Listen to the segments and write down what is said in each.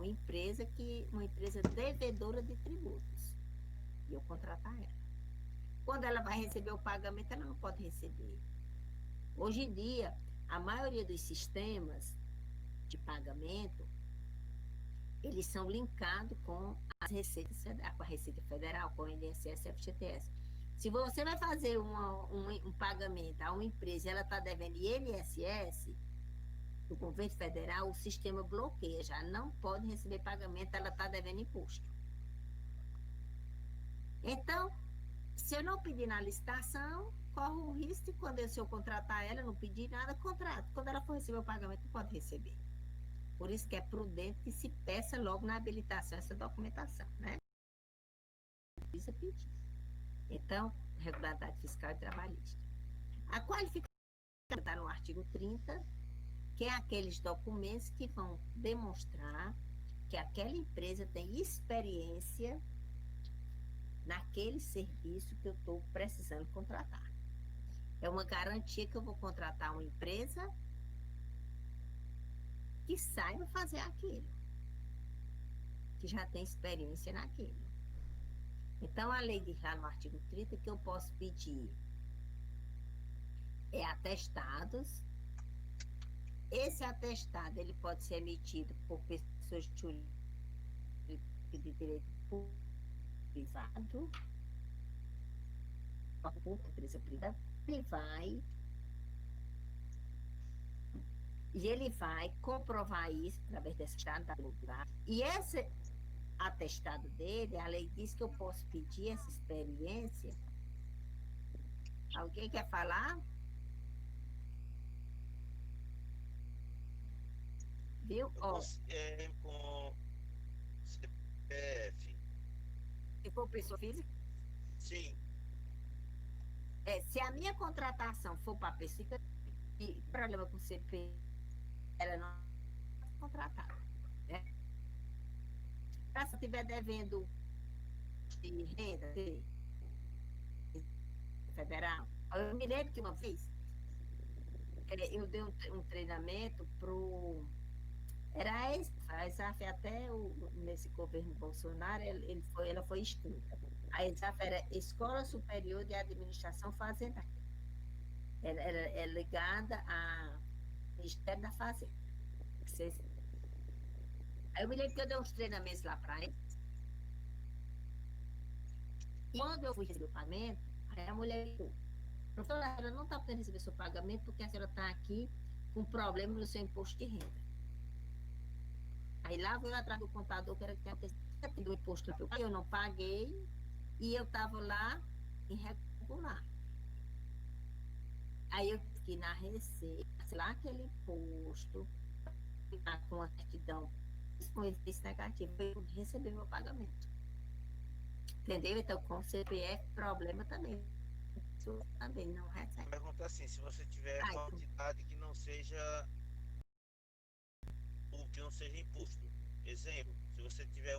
uma empresa devedora de tributos. E eu contratar ela. Quando ela vai receber o pagamento, ela não pode receber. Hoje em dia, a maioria dos sistemas de pagamento, eles são linkados com as receitas federais, com a Receita Federal, com o INSS e FGTS. Se você vai fazer um pagamento a uma empresa e ela está devendo INSS, do governo federal, o sistema bloqueia, já não pode receber pagamento, ela está devendo imposto. Então, se eu não pedir na licitação, corre o risco de quando se eu contratar ela, não pedir nada, contrato. Quando ela for receber o pagamento, não pode receber. Por isso que é prudente que se peça logo na habilitação essa documentação, né? Precisa pedir. Então, regularidade fiscal e trabalhista. A qualificação está no artigo 30, que é aqueles documentos que vão demonstrar que aquela empresa tem experiência naquele serviço que eu estou precisando contratar. É uma garantia que eu vou contratar uma empresa que saiba fazer aquilo, que já tem experiência naquilo. Então, a lei diz lá no artigo 30 que eu posso pedir atestados. Esse atestado ele pode ser emitido por pessoas jurídicas de direito privado, empresa privada, ele vai comprovar isso através desse atestado. E esse atestado dele, a lei diz que eu posso pedir essa experiência. Alguém quer falar? Viu? Com CPF. Se for pessoa física, Sim. se a minha contratação for para pessoa física, e problema com CPF, ela não é contratada. Né? Se estiver devendo de renda federal, eu me lembro que uma vez eu dei um treinamento para o. Era a ESAF até nesse governo Bolsonaro, ela foi extinta. A ESAF era Escola Superior de Administração Fazendária. Ela é ligada ao Ministério da Fazenda. Aí eu me lembro que eu dei uns treinamentos lá para eles. E quando eu fui receber o pagamento, aí a mulher ligou. Professora, a senhora não está podendo receber seu pagamento porque a senhora está aqui com problema no seu imposto de renda. Aí lá veio atrás do contador que era que tinha tido o imposto que eu não paguei e eu estava lá irregular. Aí eu fiquei na Receita, lá aquele imposto, com a certidão com esse negativo, eu receber meu pagamento. Entendeu? Então, com o CPF, problema também. Isso também não recebe. Pergunta assim, se você tiver quantidade que não seja imposto. Exemplo, se você tiver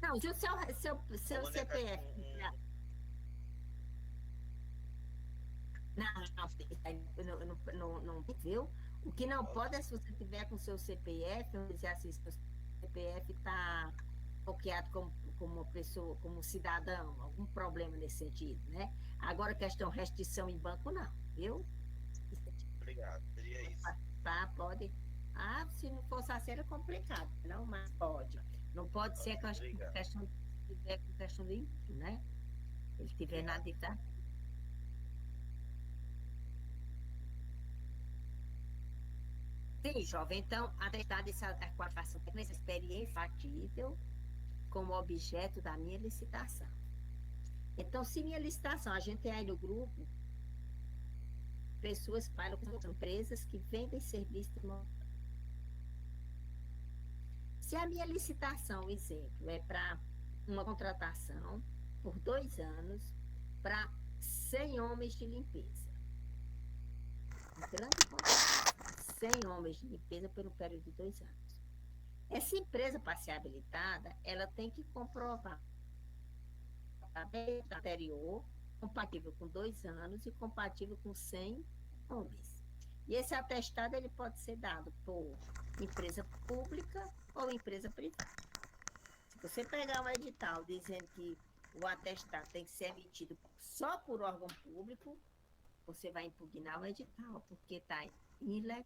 Não, se o seu CPF. Não, viu? O que não pode é se você tiver com seu CPF, vamos dizer assim, se o CPF está bloqueado como uma pessoa, como cidadão, algum problema nesse sentido, né? Agora, questão restrição em banco, não, viu? Obrigado, seria isso. Tá, pode. Ah, se não fosse assim, era complicado, não, mas pode. Não pode ser com questão do impuro, né? Ele tiver na dita. Sim, jovem. Então, atestado essa qualificação técnica, experiência fatível como objeto da minha licitação. Então, se minha licitação, a gente tem aí no grupo pessoas que falam com empresas que vendem serviço de montagem. Se a minha licitação, exemplo, é para uma contratação por 2 anos para 100 homens de limpeza. Grande contratação, 100 homens de limpeza pelo período de 2 anos. Essa empresa, para ser habilitada, ela tem que comprovar a anterior, compatível com 2 anos e compatível com 100 homens. E esse atestado ele pode ser dado por empresa pública ou empresa privada. Se você pegar um edital dizendo que o atestado tem que ser emitido só por órgão público, você vai impugnar o edital, porque está ilegal.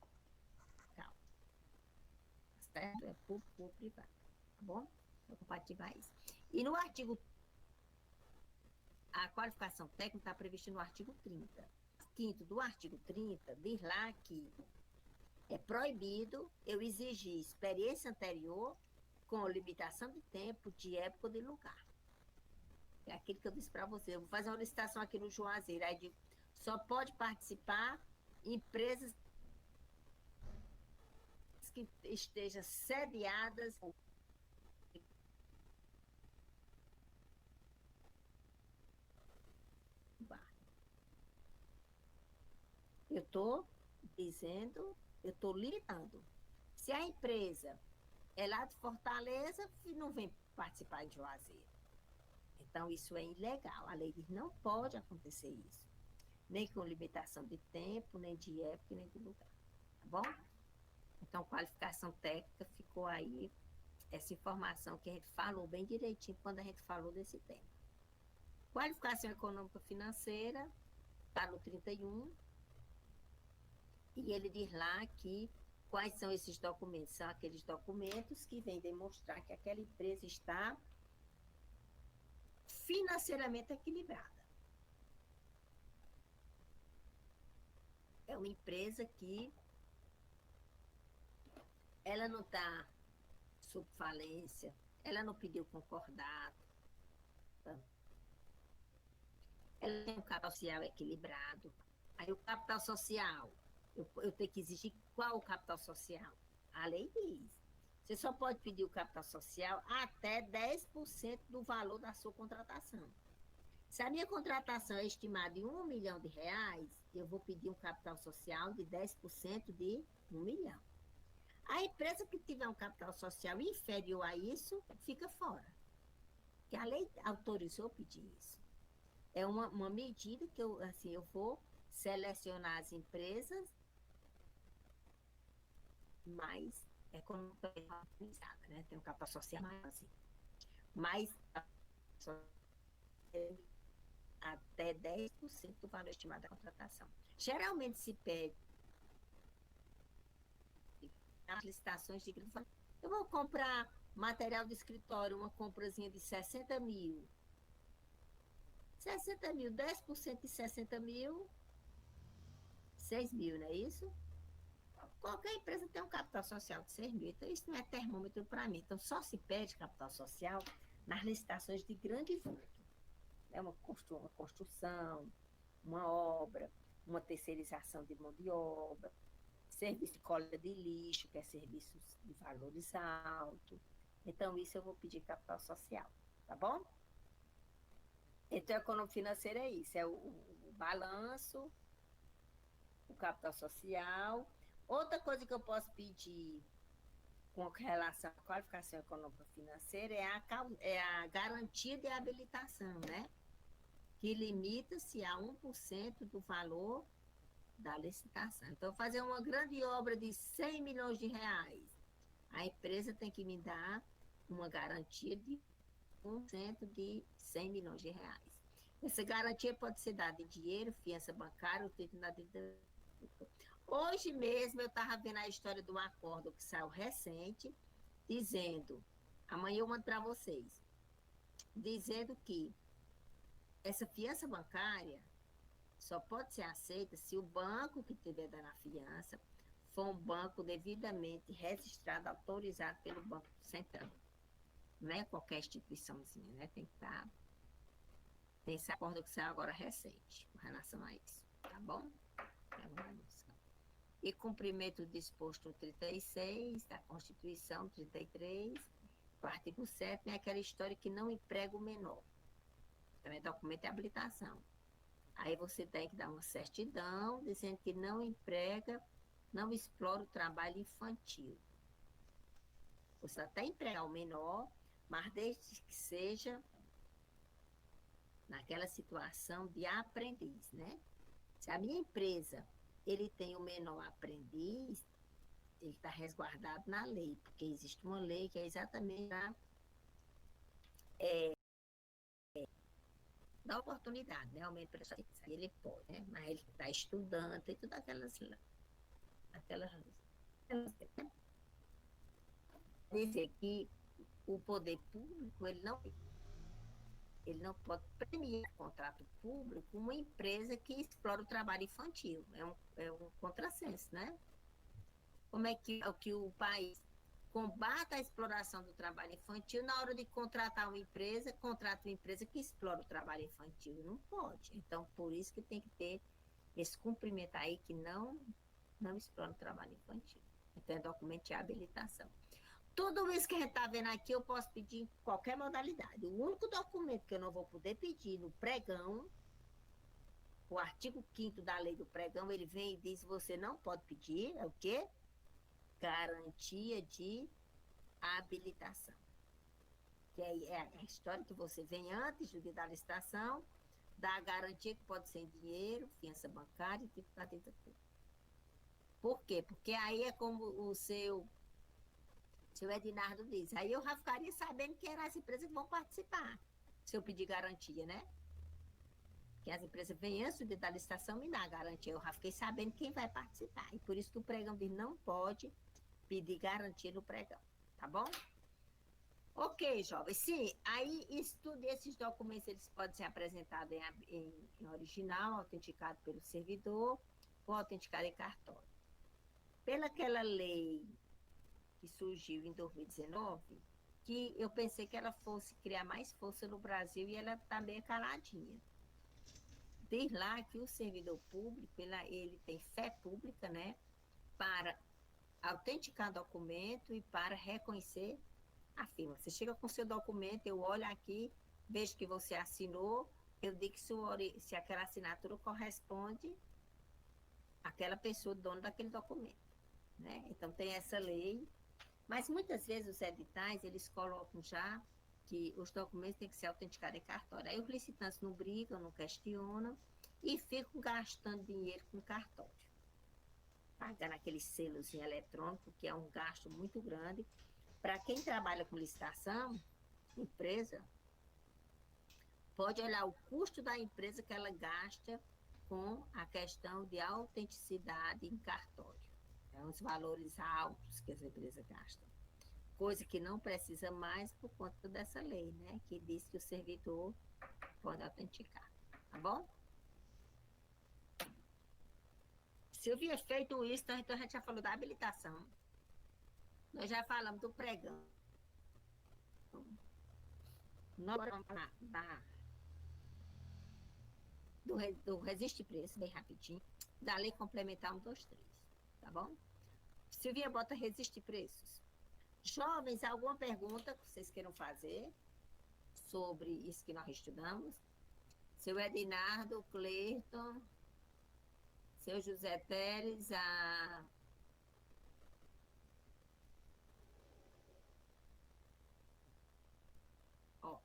Certo? É público ou privado. Tá bom? Vou compartilhar isso. E no artigo, a qualificação técnica está prevista no artigo 30. Quinto do artigo 30 diz lá que é proibido eu exigir experiência anterior com limitação de tempo, de época ou de lugar. É aquilo que eu disse para você. Eu vou fazer uma licitação aqui no Juazeiro. Aí digo, só pode participar empresas que estejam sediadas eu estou dizendo, eu estou limitando. Se a empresa é lá de Fortaleza, não vem participar de Juazeiro. Então, isso é ilegal. A lei diz não pode acontecer isso. Nem com limitação de tempo, nem de época, nem de lugar. Tá bom? Então, qualificação técnica ficou aí essa informação que a gente falou bem direitinho quando a gente falou desse tema. Qualificação econômica financeira está no 31. E ele diz lá que quais são esses documentos? São aqueles documentos que vêm demonstrar que aquela empresa está financeiramente equilibrada. É uma empresa que ela não está sob falência, ela não pediu concordado, tá? Ela tem um capital social equilibrado. Aí o capital social, eu tenho que exigir qual o capital social? A lei diz. Você só pode pedir o capital social até 10% do valor da sua contratação. Se a minha contratação é estimada em R$1 milhão, eu vou pedir um capital social de 10% de 1 milhão. A empresa que tiver um capital social inferior a isso, fica fora. Porque a lei autorizou pedir isso. É uma medida que eu vou selecionar as empresas mais economicamente organizadas, né? Tem um capital social mais assim. Mas até 10% do valor estimado da contratação. Geralmente se pede nas licitações de eu vou comprar material de escritório, uma comprazinha de 60 mil. 60 mil, 10% de 60 mil, 6 mil, não é isso? Qualquer empresa tem um capital social de 6 mil, então isso não é termômetro para mim. Então só se pede capital social nas licitações de grande vulto. É uma construção, uma obra, uma terceirização de mão de obra, serviço de coleta de lixo, que é serviços de valores altos. Então, isso eu vou pedir capital social, tá bom? Então, a economia financeira é isso, é o balanço, o capital social. Outra coisa que eu posso pedir com relação à qualificação econômica financeira é a garantia de habilitação, né? Que limita-se a 1% do valor da licitação. Então, fazer uma grande obra de 100 milhões de reais, a empresa tem que me dar uma garantia de 1% de 100 milhões de reais. Essa garantia pode ser dada em dinheiro, fiança bancária, ou título na dívida. Hoje mesmo eu estava vendo a história de um acordo que saiu recente, dizendo, amanhã eu mando para vocês, dizendo que essa fiança bancária só pode ser aceita se o banco que estiver dando a fiança for um banco devidamente registrado, autorizado pelo Banco Central. Não é qualquer instituiçãozinha, né? Tem que estar. Tem esse acordo que saiu agora recente com relação a isso, tá bom? E cumprimento do disposto no 36 da Constituição 33, o artigo 7, é aquela história que não emprega o menor. Também documento de habilitação. Aí você tem que dar uma certidão dizendo que não emprega, não explora o trabalho infantil. Você até empregar o menor, mas desde que seja naquela situação de aprendiz, né? Se a minha empresa ele tem o menor aprendiz, ele está resguardado na lei, porque existe uma lei que é exatamente para dar oportunidade, né? Aumento para ele pode, né? Mas ele está estudando, tem tudo aquelas dizer que o poder público ele não pode premiar contrato público uma empresa que explora o trabalho infantil. É um contrassenso, né? Como é que o país combate a exploração do trabalho infantil na hora de contratar uma empresa, contrata uma empresa que explora o trabalho infantil? Não pode. Então, por isso que tem que ter esse cumprimento aí que não explora o trabalho infantil. Então, é documento de habilitação. Tudo isso que a gente está vendo aqui, eu posso pedir em qualquer modalidade. O único documento que eu não vou poder pedir no pregão, o artigo 5º da lei do pregão, ele vem e diz que você não pode pedir, é o quê? Garantia de habilitação. Que é a história que você vem antes do dia da licitação, dá a garantia que pode ser em dinheiro, fiança bancária e tipo de tudo. Por quê? Porque aí é como o seu Ednardo diz. Aí eu já ficaria sabendo que eram as empresas que vão participar, se eu pedir garantia, né? Que as empresas vêm antes da licitação me dá a garantia. Eu já fiquei sabendo quem vai participar. E por isso que o pregão diz não pode pedir garantia no pregão, tá bom? Ok, jovem. Sim, aí estude esses documentos, eles podem ser apresentados em original, autenticado pelo servidor, ou autenticado em cartório. Pela aquela lei que surgiu em 2019, que eu pensei que ela fosse criar mais força no Brasil e ela está bem caladinha. Diz lá que o servidor público, ele tem fé pública, né, para autenticar documento e para reconhecer a firma. Você chega com seu documento, eu olho aqui, vejo que você assinou, eu digo se aquela assinatura corresponde àquela pessoa dona daquele documento, né? Então tem essa lei, mas muitas vezes os editais, eles colocam já que os documentos têm que ser autenticados em cartório. Aí os licitantes não brigam, não questionam e ficam gastando dinheiro com cartório. Pagando aquele selozinho eletrônico, que é um gasto muito grande. Para quem trabalha com licitação, empresa, pode olhar o custo da empresa que ela gasta com a questão de autenticidade em cartório. É uns valores altos que as empresas gastam. Coisa que não precisa mais por conta dessa lei, né? Que diz que o servidor pode autenticar. Tá bom? Silvia, feito isso, então a gente já falou da habilitação. Nós já falamos do pregão. Nós vamos falar do resiste preço, bem rapidinho, da lei complementar 123, tá bom? Silvia, bota resiste preços. Jovens, alguma pergunta que vocês queiram fazer sobre isso que nós estudamos? Seu Ednardo, Cleiton, seu José Teres, Ó,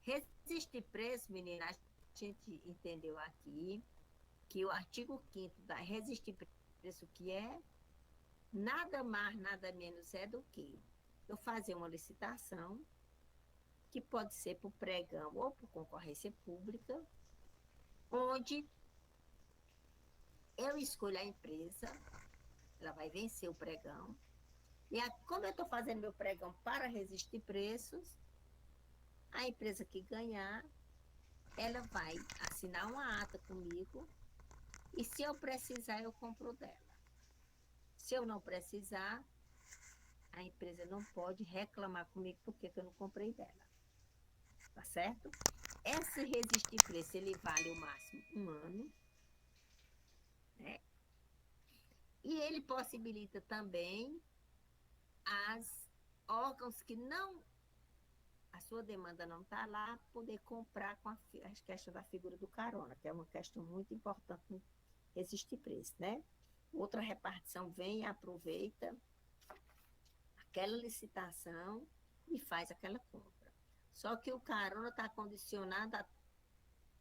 resiste preço, menina, a gente entendeu aqui que o artigo 5º da resiste preço que é nada mais, nada menos é do que eu fazer uma licitação, que pode ser por pregão ou por concorrência pública, onde eu escolho a empresa, ela vai vencer o pregão, e como eu estou fazendo meu pregão para resistir preços, a empresa que ganhar, ela vai assinar uma ata comigo, e se eu precisar, eu compro dela. Se eu não precisar, a empresa não pode reclamar comigo porque eu não comprei dela. Tá certo? Esse resistir preço, ele vale o máximo 1 ano, né? E ele possibilita também as órgãos que não, a sua demanda não está lá, poder comprar com a questão da figura do carona, que é uma questão muito importante no resistir preço, né? Outra repartição vem, aproveita aquela licitação e faz aquela compra. Só que o carona está condicionado a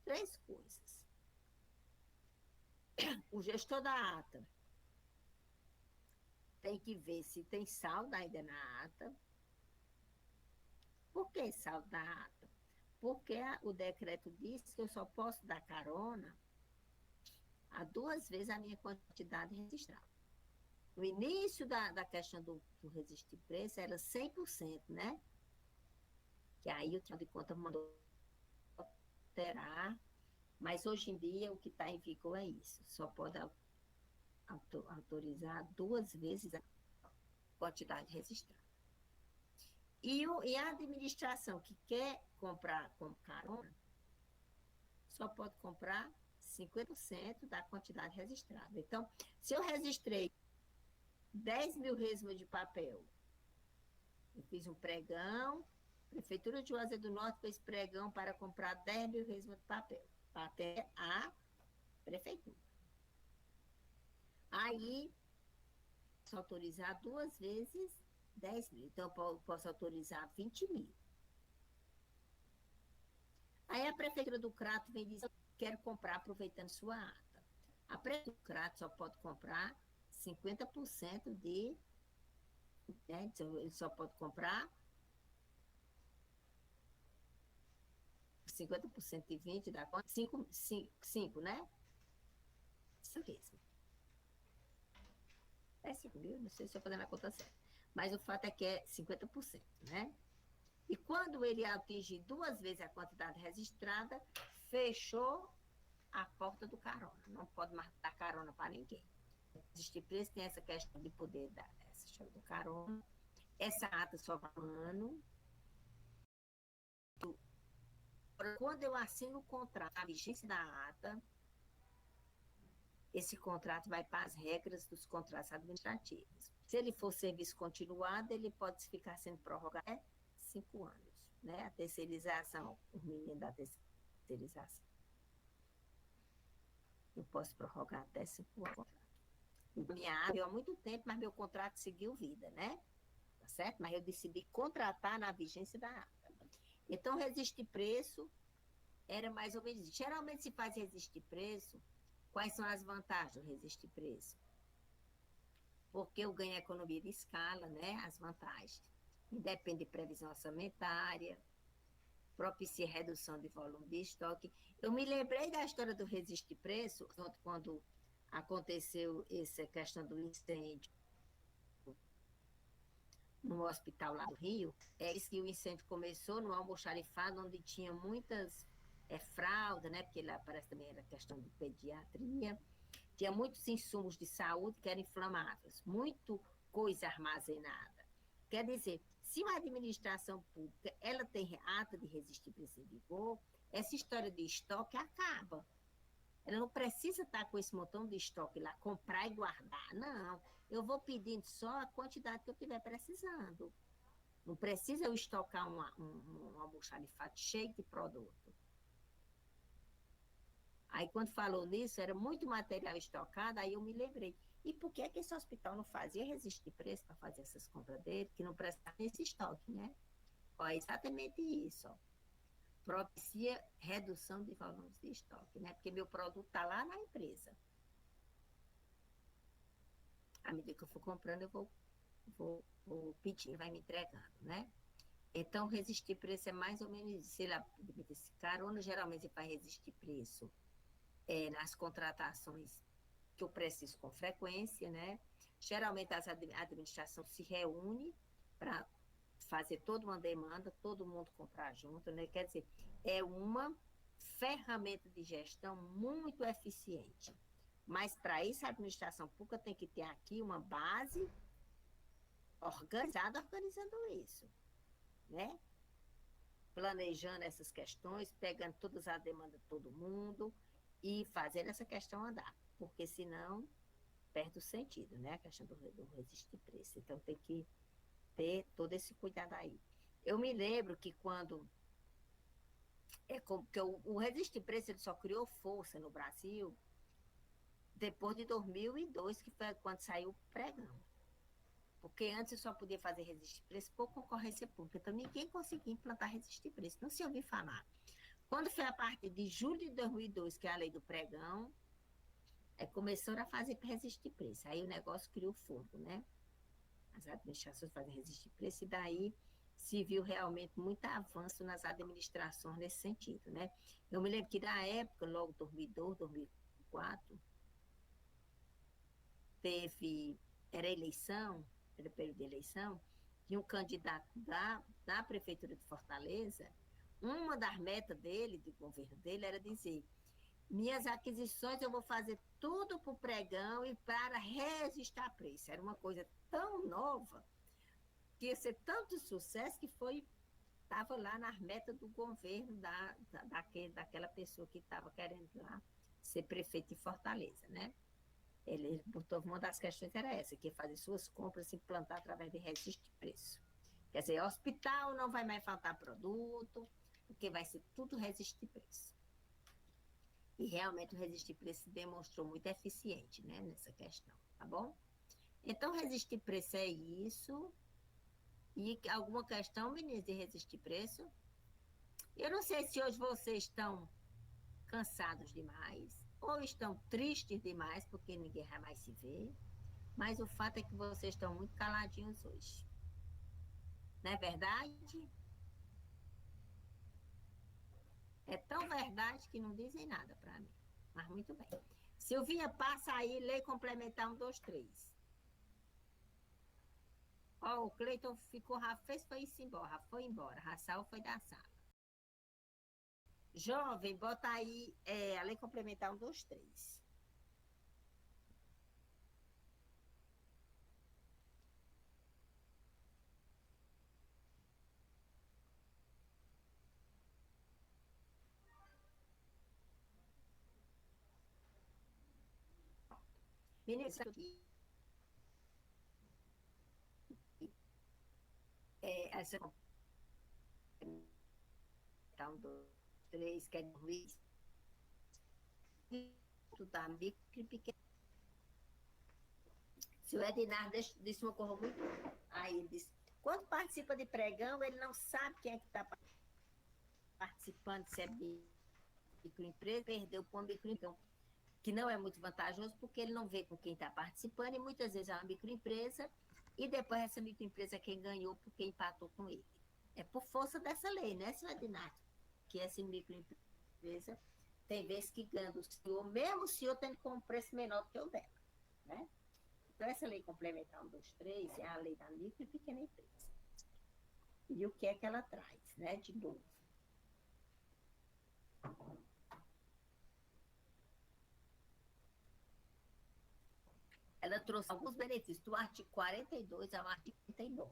3 coisas. O gestor da ata tem que ver se tem saldo ainda na ata. Por que saldo na ata? Porque o decreto diz que eu só posso dar carona a 2 vezes a minha quantidade registrada. No início da questão do registro de preço era 100%, né? Que aí o Tribunal de Contas mandou alterar, mas hoje em dia o que está em vigor é isso, só pode autorizar 2 vezes a quantidade registrada. E a administração que quer comprar como carona, só pode comprar 50% da quantidade registrada. Então, se eu registrei 10 mil resmas de papel, eu fiz um pregão, a Prefeitura de Juazeiro do Norte fez pregão para comprar 10 mil resmas de papel, até a Prefeitura. Aí, posso autorizar 2 vezes 10 mil. Então, eu posso autorizar 20 mil. Aí, a Prefeitura do Crato vem dizer, quero comprar aproveitando sua ata. A Prefeitura do Crato só pode comprar 50% de... Né? Então, ele só pode comprar 50% de 20 dá quanto? 5, né? Isso mesmo. É 5 mil, não sei se eu estou fazendo a conta certa. Mas o fato é que é 50%, né? E quando ele atingir 2 vezes a quantidade registrada, fechou a porta do carona. Não pode mais dar carona para ninguém. Existe preço, tem essa questão de poder dar essa história do carona. Essa ata só vai um ano. Quando eu assino o contrato, a vigência da ata, esse contrato vai para as regras dos contratos administrativos. Se ele for serviço continuado, ele pode ficar sendo prorrogado até 5 anos. Né? A terceirização, o menino da terceirização. Eu posso prorrogar até 5 anos. Minha área há muito tempo, mas meu contrato seguiu vida, né? Tá certo? Mas eu decidi contratar na vigência da ata. Então, registro de preço era mais ou menos isso. Geralmente se faz registro de preço. Quais são as vantagens do registro de preço? Porque eu ganho economia de escala, né? As vantagens. Independe de previsão orçamentária, propicia redução de volume de estoque. Eu me lembrei da história do registro de preço, quando aconteceu essa questão do incêndio no hospital lá do Rio. É isso que o incêndio começou no almoxarifado, onde tinha muitas fraldas, né? Porque lá parece também era questão de pediatria. Tinha muitos insumos de saúde que eram inflamáveis, muito coisa armazenada. Quer dizer, se uma administração pública ela tem ata de registro de preço em vigor, essa história de estoque acaba. Ela não precisa estar com esse montão de estoque lá, comprar e guardar. Não, eu vou pedindo só a quantidade que eu estiver precisando. Não precisa eu estocar um almoxarifado cheio de produto. Aí, quando falou nisso, era muito material estocado, aí eu me lembrei. E por que esse hospital não fazia registro de preço para fazer essas compras dele, que não prestava esse estoque, né? Ó, é exatamente isso, ó. Propicia redução de volumes de estoque, né? Porque meu produto está lá na empresa. À medida que eu for comprando, eu vou pedindo, vai me entregando, né? Então, resistir preço é mais ou menos, sei lá, esse carona geralmente faz resistir preço nas contratações que eu preciso com frequência, né? Geralmente a administração se reúne para fazer toda uma demanda, todo mundo comprar junto, né? Quer dizer, é uma ferramenta de gestão muito eficiente. Mas para isso a administração pública tem que ter aqui uma base organizada, organizando isso, né? Planejando essas questões, pegando todas as demandas de todo mundo e fazendo essa questão andar, porque senão perde o sentido, né? A questão do registro de preço. Então tem que ter todo esse cuidado aí. Eu me lembro que quando que o registro de preço ele só criou força no Brasil depois de 2002, que foi quando saiu o pregão. Porque antes eu só podia fazer registro de preço por concorrência pública. Então ninguém conseguia implantar registro de preço. Não se ouviu falar. Quando foi a partir de julho de 2002, que é a lei do pregão, Aí começaram a fazer para resistir preço. Aí o negócio criou fogo, né? As administrações fazem resistir preço, e daí se viu realmente muito avanço nas administrações nesse sentido, né? Eu me lembro que na época, logo 2002, 2004, teve, era eleição, era período de eleição, tinha um candidato da Prefeitura de Fortaleza, uma das metas dele, do governo dele, era dizer: minhas aquisições eu vou fazer tudo para o pregão e para resistir a preço. Era uma coisa tão nova, que ia ser tanto sucesso que foi, estava lá nas metas do governo daquela pessoa que estava querendo lá ser prefeito de Fortaleza, né? Ele botou, uma das questões era essa, que fazer suas compras se implantar através de registro de preço. Quer dizer, hospital não vai mais faltar produto, porque vai ser tudo registro de preço. E realmente o registro de preço se demonstrou muito eficiente, né, nessa questão, tá bom? Então, registro de preço é isso. E alguma questão, meninas, de resistir preço? Eu não sei se hoje vocês estão cansados demais, ou estão tristes demais, porque ninguém vai mais se ver, mas o fato é que vocês estão muito caladinhos hoje. Não é verdade? É tão verdade que não dizem nada para mim. Mas muito bem. Silvinha, passa aí, lei complementar 1, 2, 3. Ó, o Cleiton ficou, já fez, foi isso embora, já foi embora. Raçal foi da sala. Jovem, bota aí a lei complementar 1, 2, 3. Ministro, essa complementar 1, 2, 3, quer dizer, tu tá micro e pequeno. Se o Ednar disse uma coisa muito. Aí ele disse: quando participa de pregão, ele não sabe quem é que está participando, se é microempresa, perdeu para uma microempresa, que não é muito vantajoso, porque ele não vê com quem está participando, e muitas vezes é uma microempresa, e depois essa microempresa é quem ganhou porque empatou com ele. É por força dessa lei, né, senhor Ednar? Que essa microempresa tem vezes que ganha do senhor, mesmo o senhor tendo com um preço menor do que o dela, né? Então, essa lei complementar 1, 2, 3 é a lei da micro e pequena empresa. E o que é que ela traz, né, de novo? Ela trouxe alguns benefícios, do artigo 42 ao artigo 39.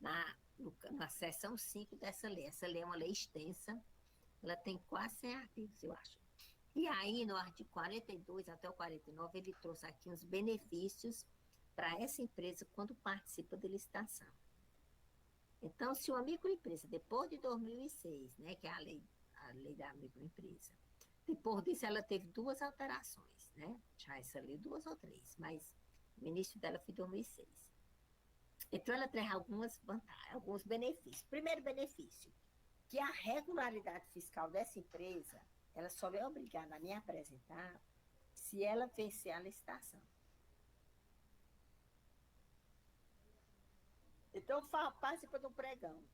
Na seção 5 dessa lei. Essa lei é uma lei extensa, ela tem quase 100 artigos, eu acho. E aí, no artigo 42 até o 49, ele trouxe aqui uns benefícios para essa empresa quando participa de licitação. Então, se uma microempresa, depois de 2006, né, que é a lei da microempresa, depois disso ela teve 2 alterações, né? Já essa lei 2 ou 3, mas o início dela foi em 2006. Então, ela traz algumas vantagens, alguns benefícios. Primeiro benefício, que a regularidade fiscal dessa empresa, ela só é obrigada a me apresentar se ela vencer a licitação. Então, participa do pregão.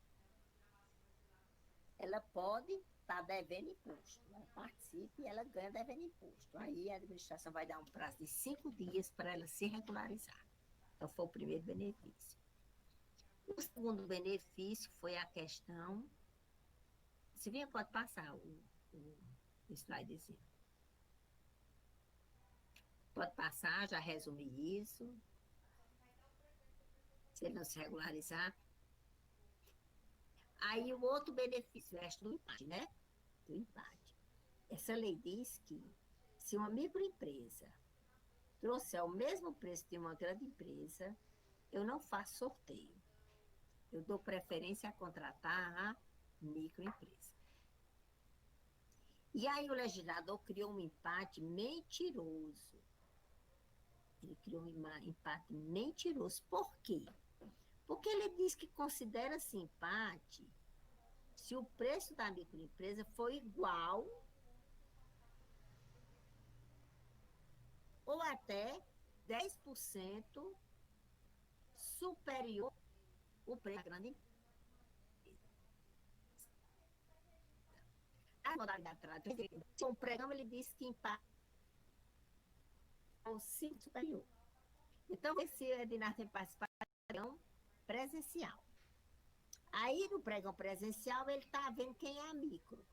Ela pode estar devendo imposto. Ela participa e ela ganha devendo imposto. Aí a administração vai dar um prazo de 5 dias para ela se regularizar. Então, foi o primeiro benefício. O segundo benefício foi a questão. Se vier, pode passar o slidezinho. Pode passar, já resumi isso. Se ele não se regularizar. Aí o outro benefício é do empate, né? Do empate. Essa lei diz que se uma microempresa trouxer o mesmo preço de uma grande empresa, eu não faço sorteio. Eu dou preferência a contratar a microempresa. E aí o legislador criou um empate mentiroso. Ele criou um empate mentiroso. Por quê? Porque ele diz que considera-se empate se o preço da microempresa for igual ou até 10% superior ao preço da grande empresa. A modalidade tradicional, o pregão ele diz que impacta o ciclo superior. Então, esse Ednar tem participação presencial. Aí, no pregão presencial, ele está vendo quem é a micro.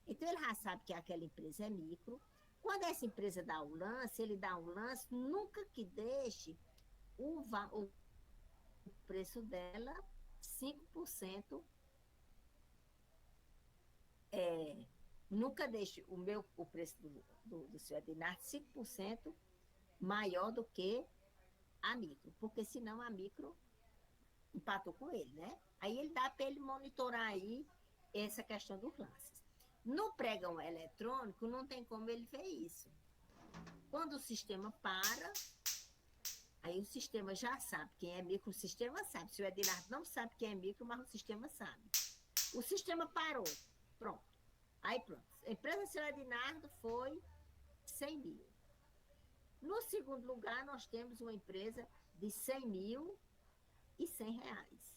Então, ele já sabe que aquela empresa é micro. Quando essa empresa dá o lance, ele dá um lance, nunca que deixe o preço dela 5%, nunca deixe o preço do seu Ednar 5% maior do que a micro, porque senão a micro empatou com ele, né? Aí ele dá para ele monitorar aí essa questão dos lances. No pregão eletrônico, não tem como ele ver isso. Quando o sistema para, aí o sistema já sabe quem é micro, o sistema sabe. Se o Ednardo não sabe quem é micro, mas o sistema sabe. O sistema parou, pronto. Aí pronto. A empresa do seu Ednardo foi 100 mil. No segundo lugar, nós temos uma empresa de 100 mil e 100 reais.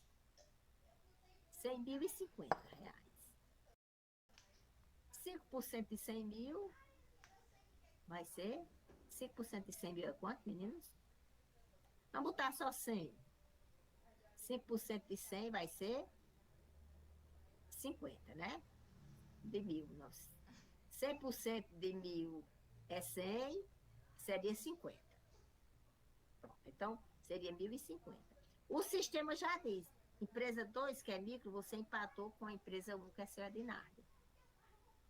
100.050 reais. 5% de 100 mil vai ser 5% de 100 mil é quanto, meninos? Vamos botar só 100. 5% de 100 vai ser 50, né? De mil. Nossa. 100% de mil é 100, seria 50. Pronto, então, seria 1.050. O sistema já diz, empresa 2, que é micro, você empatou com a empresa 1, que é seu Adinardo.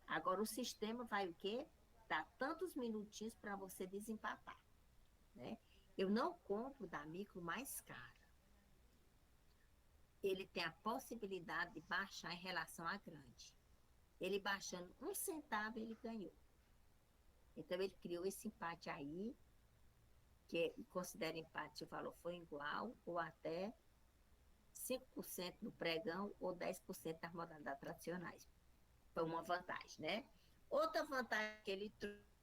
Agora, o sistema vai o quê? Dar tantos minutinhos para você desempatar. Né? Eu não compro da micro mais cara. Ele tem a possibilidade de baixar em relação à grande. Ele baixando 1 centavo, ele ganhou. Então, ele criou esse empate aí, que considera empate se o valor for igual, ou até 5% no pregão, ou 10% das modalidades tradicionais. Foi uma vantagem, né? Outra vantagem que ele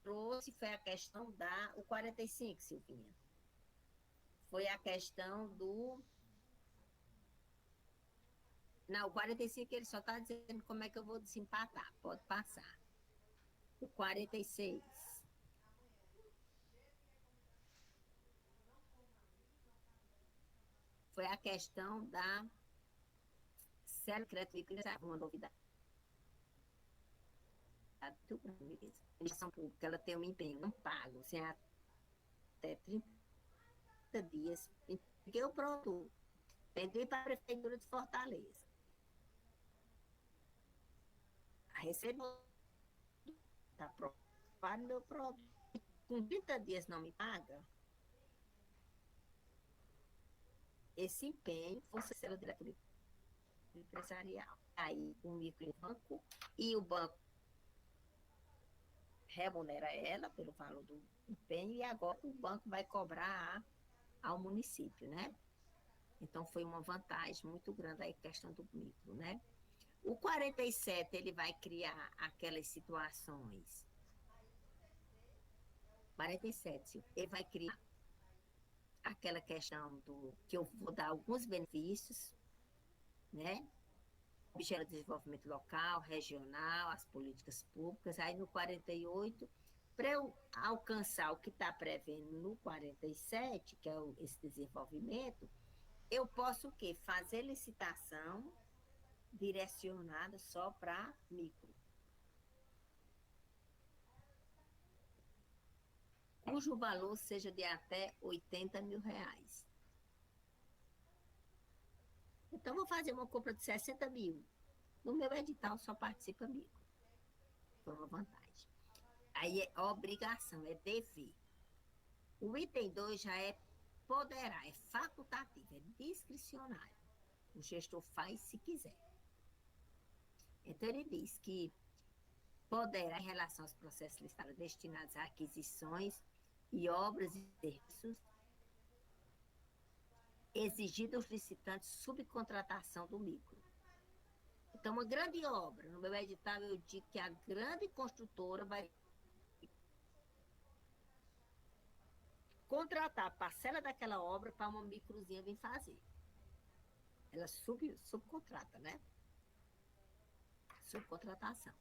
trouxe foi a questão o 45, Silvinha. Foi a questão do... Não, o 45 ele só está dizendo como é que eu vou desempatar. Pode passar. O 46. Foi a questão da crédito líquido, uma novidade. A administração pública ela tem um empenho não pago, sem até 30 dias. Peguei o produto, vendi para a Prefeitura de Fortaleza. A Receita está aprovado meu produto. Com 30 dias não me paga, esse empenho fosse ser o diretor empresarial. Aí o microbanco e o banco remunera ela pelo valor do empenho e agora o banco vai cobrar ao município, né? Então foi uma vantagem muito grande aí a questão do micro, né? O 47 ele vai criar aquelas situações. 47, ele vai criar aquela questão do que eu vou dar alguns benefícios, né? Objeto de desenvolvimento local, regional, as políticas públicas. Aí no 48, para eu alcançar o que está prevendo no 47, que é esse desenvolvimento, eu posso o quê? Fazer licitação direcionada só para micro. Cujo valor seja de até 80 mil reais. Então, vou fazer uma compra de 60 mil. No meu edital só participa micro. Foi uma vantagem. Aí é obrigação, é dever. O item 2 já é poderá, é facultativo, é discricionário. O gestor faz se quiser. Então, ele diz que poderá, em relação aos processos listados destinados a aquisições e obras e serviços, exigir dos licitantes subcontratação do micro. Então, uma grande obra, no meu edital eu digo que a grande construtora vai contratar a parcela daquela obra para uma microzinha vir fazer. Ela subcontrata, né? Subcontratação.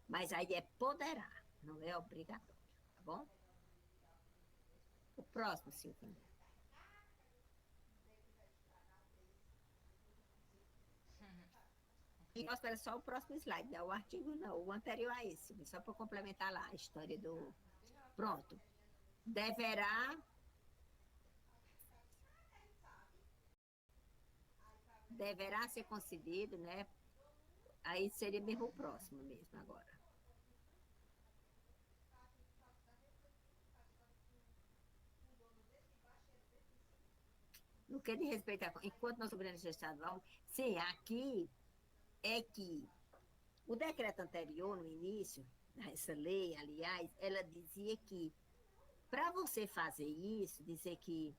Mas aí é poderá, não é obrigatório, tá bom? O próximo, Silvana. E espera só o próximo slide, né? O artigo não, o anterior a esse, só para complementar lá a história do... Pronto. Deverá ser concedido, né? Aí seria mesmo o próximo mesmo agora. No que diz respeito a... Enquanto nós soberania estadual, sim, aqui é que o decreto anterior, no início, essa lei, aliás, ela dizia que para você fazer isso, dizer que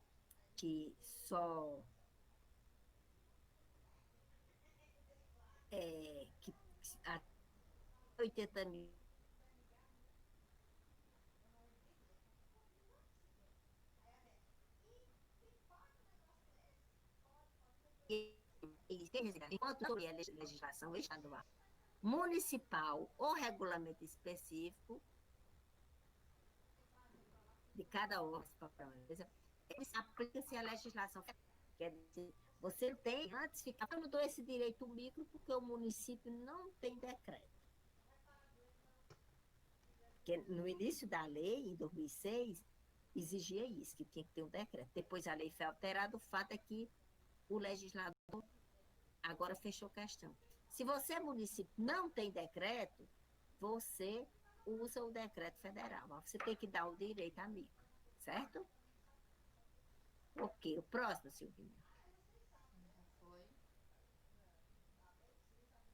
só que a 80 mil enquanto sobre a legislação estadual, municipal ou regulamento específico de cada órgão, aplica-se a legislação. Quer dizer, você tem, antes ficava, eu não dou esse direito micro porque o município não tem decreto. Porque no início da lei, em 2006, exigia isso, que tinha que ter um decreto. Depois a lei foi alterada, o fato é que o legislador agora fechou questão. Se você, município, não tem decreto, você usa o decreto federal. Você tem que dar o direito a micro, certo? Ok, o próximo, Silvinha.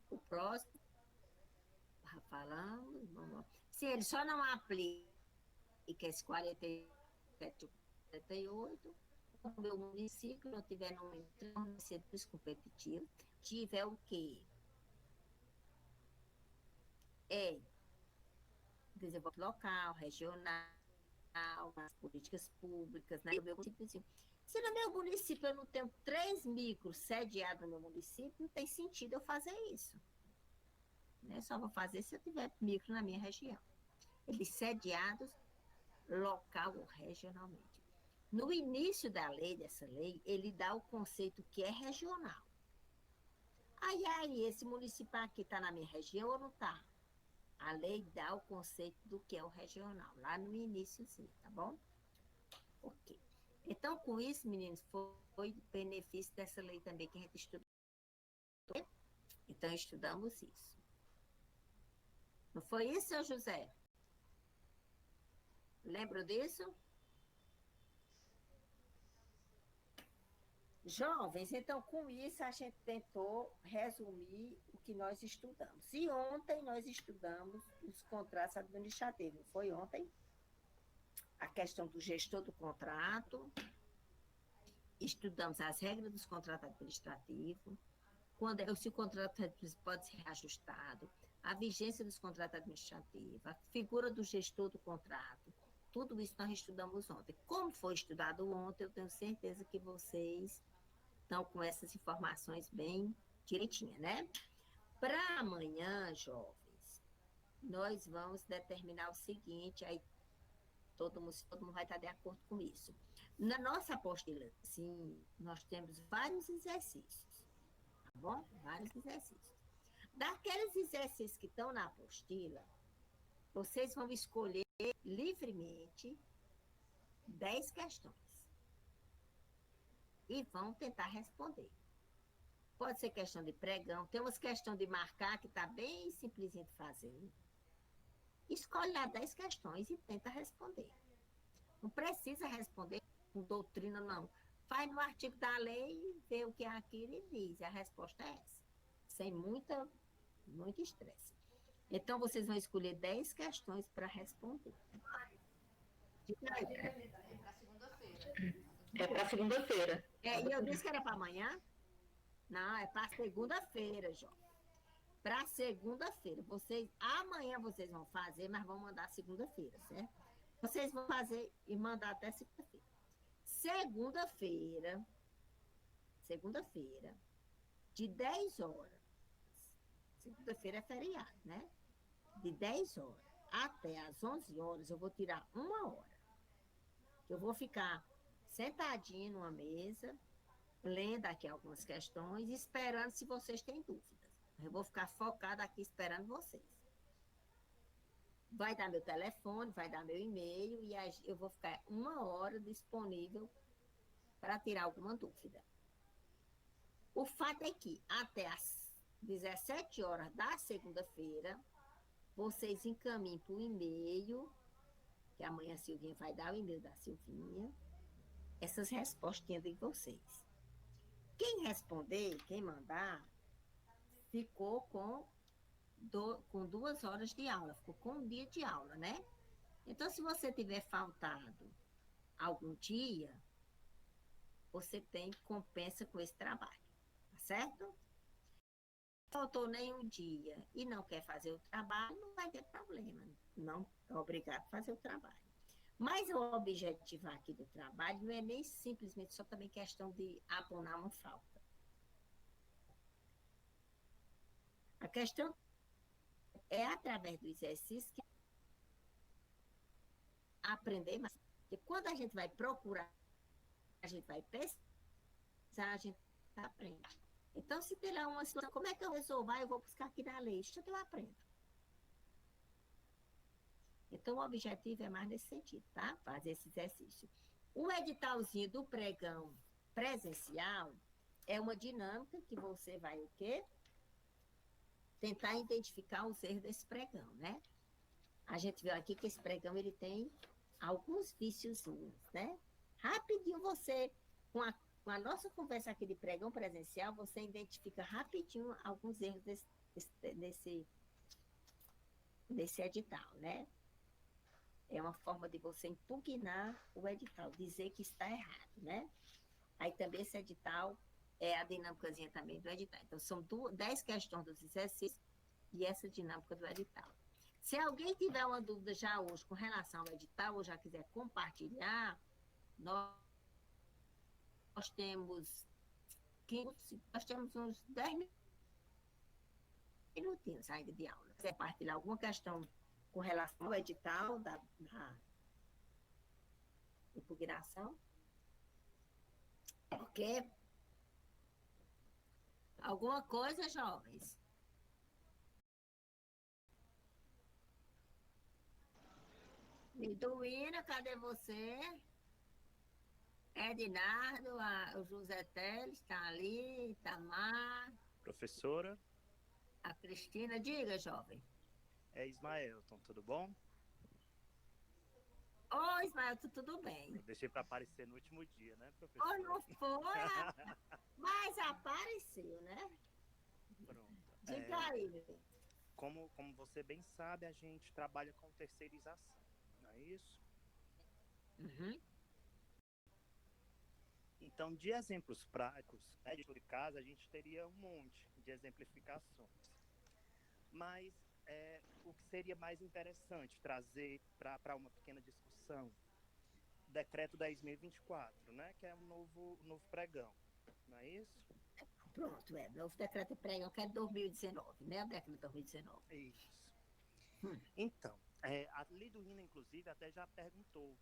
O próximo, falando, vamos... Se ele só não aplica esse 47, 48, o meu município não tiver no centro competitivo, tiver o quê? Desenvolvimento local, regional, nas políticas públicas, né? Se no meu município eu não tenho 3 micros sediados no meu município, não tem sentido eu fazer isso. Né? Só vou fazer se eu tiver micro na minha região. Eles sediados local ou regionalmente. No início da lei, dessa lei, ele dá o conceito que é regional. Aí, esse município aqui está na minha região ou não está? A lei dá o conceito do que é o regional, lá no início, sim, tá bom? Ok. Então, com isso, meninos, foi benefício dessa lei também que a gente estudou. Então, estudamos isso. Não foi isso, seu José? Lembra disso? Jovens, então, com isso, a gente tentou resumir o que nós estudamos. E ontem nós estudamos os contratos administrativos. Foi ontem? A questão do gestor do contrato, estudamos as regras dos contratos administrativos, se o contrato pode ser reajustado, a vigência dos contratos administrativos, a figura do gestor do contrato, tudo isso nós estudamos ontem. Como foi estudado ontem, eu tenho certeza que vocês estão com essas informações bem direitinhas, né? Para amanhã, jovens, nós vamos determinar o seguinte, aí todo mundo vai estar de acordo com isso. Na nossa apostila, sim, nós temos vários exercícios, tá bom? Vários exercícios. Daqueles exercícios que estão na apostila, vocês vão escolher livremente 10 questões e vão tentar responder. Pode ser questão de pregão, tem umas questões de marcar que está bem simplesinho de fazer. Escolhe lá 10 questões e tenta responder. Não precisa responder com doutrina, não. Faz no artigo da lei, vê o que é aquilo e diz. A resposta é essa. Sem muito estresse. Então, vocês vão escolher 10 questões para responder. É para segunda-feira. E eu disse que era para amanhã? Não, é para segunda-feira, João. Para segunda-feira. Amanhã vocês vão fazer, mas vão mandar segunda-feira, certo? Vocês vão fazer e mandar até segunda-feira. Segunda-feira, de 10 horas. Segunda-feira é feriado, né? De 10 horas até as 11 horas, eu vou tirar 1 hora. Eu vou ficar sentadinha numa mesa, lendo aqui algumas questões, esperando se vocês têm dúvidas. Eu vou ficar focada aqui esperando vocês. Vai dar meu telefone, vai dar meu e-mail e eu vou ficar 1 hora disponível para tirar alguma dúvida. O fato é que até as 17 horas da segunda-feira, vocês encaminhem para o e-mail, que amanhã a Silvinha vai dar o e-mail da Silvinha, essas respostinhas de vocês. Quem responder, quem mandar, ficou com 2 horas de aula, ficou com um dia de aula, né? Então, se você tiver faltado algum dia, você compensa com esse trabalho, tá certo? Faltou nenhum dia e não quer fazer o trabalho, não vai ter problema. Não é obrigado a fazer o trabalho. Mas o objetivo aqui do trabalho não é nem simplesmente só também questão de abonar uma falta. A questão é através do exercício que aprender mais. Porque quando a gente vai procurar, a gente vai pesquisar, a gente aprende. Então, se tem lá uma situação, como é que eu resolvo? Eu vou buscar aqui na lei, isso eu aprendo. Então, o objetivo é mais nesse sentido, tá? Fazer esse exercício. O editalzinho do pregão presencial é uma dinâmica que você vai o quê? Tentar identificar os erros desse pregão, né? A gente viu aqui que esse pregão, ele tem alguns viciozinhos, né? Rapidinho você, com a nossa conversa aqui de pregão presencial, você identifica rapidinho alguns erros desse edital, né? É uma forma de você impugnar o edital, dizer que está errado, né? Aí também esse edital é a dinâmicazinha também do edital. Então, são 10 questões dos exercícios e essa dinâmica do edital. Se alguém tiver uma dúvida já hoje com relação ao edital, ou já quiser compartilhar, nós temos uns 10 minutinhos ainda de aula. Se quiser compartilhar alguma questão com relação ao edital da impugnação, ok? Alguma coisa, jovens? Liduína, cadê você? Ednardo, o José Teles está ali, Itamar. Professora. A Cristina, diga, jovem. É Ismaelton, tudo bom? Oi, Ismaelton, tudo bem? Eu deixei para aparecer no último dia, né, professora? Oh, não foi, mas apareceu, né? Pronto. Diga aí, meu bem. Como você bem sabe, a gente trabalha com terceirização, não é isso? Uhum. Então, de exemplos práticos, né, de casa, a gente teria um monte de exemplificações. Mas o que seria mais interessante trazer para uma pequena discussão, Decreto 10.024, né, que é um novo pregão, não é isso? Pronto, o novo decreto de pregão, que é de 2019, né? O decreto de 2019. Isso. Então, a Liduína, inclusive, até já perguntou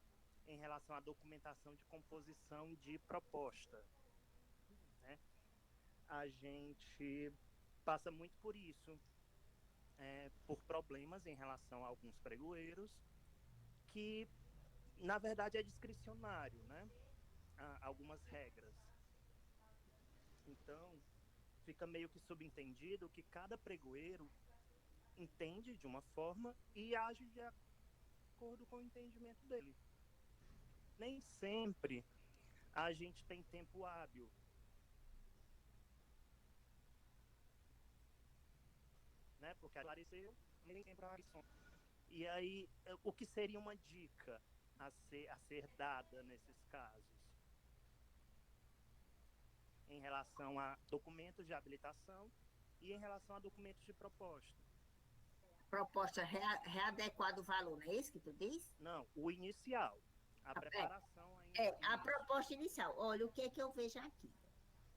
em relação à documentação de composição de proposta, né? A gente passa muito por isso, por problemas em relação a alguns pregoeiros, que, na verdade, é discricionário, né? Algumas regras. Então, fica meio que subentendido que cada pregoeiro entende de uma forma e age de acordo com o entendimento dele. Nem sempre a gente tem tempo hábil. Né? Porque apareceu, nem tem para isso. E aí, o que seria uma dica a ser dada nesses casos? Em relação a documentos de habilitação e em relação a documentos de proposta. Proposta readequada o valor, não é isso que tu diz? Não, o inicial. A preparação ainda A proposta inicial. Olha, o que é que eu vejo aqui?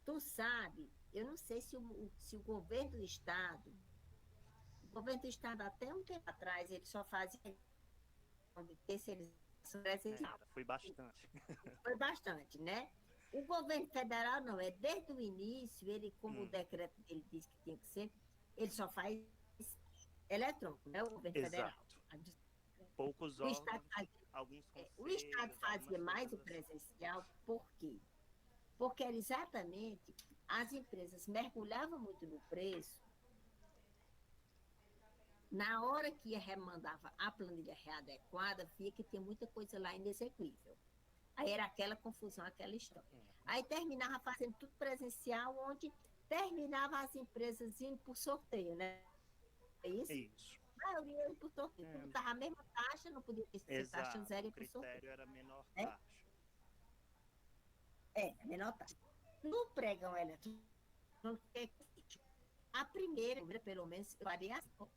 Tu sabe, eu não sei se o governo do Estado, até um tempo atrás, ele só fazia de terceirização presencial. Foi bastante. Foi bastante, né? O governo federal não, desde o início, ele, como o decreto dele diz que tem que ser, ele só faz eletrônico, né? O governo federal. Poucos O Estado órgãos, alguns conselhos, o Estado fazia mais o presencial, por quê? Porque era exatamente, as empresas mergulhavam muito no preço, na hora que remandava a planilha readequada, via que tinha muita coisa lá inexequível. Aí era aquela confusão, aquela história. Aí terminava fazendo tudo presencial, onde terminava as empresas indo por sorteio, né? É isso? Isso. A maioria ia por sorteio. Tudo estava a mesma taxa, não podia ter taxa zero e por sorteio. O critério era menor taxa. Menor taxa. No pregão eletrônico, a primeira, pelo menos, variação.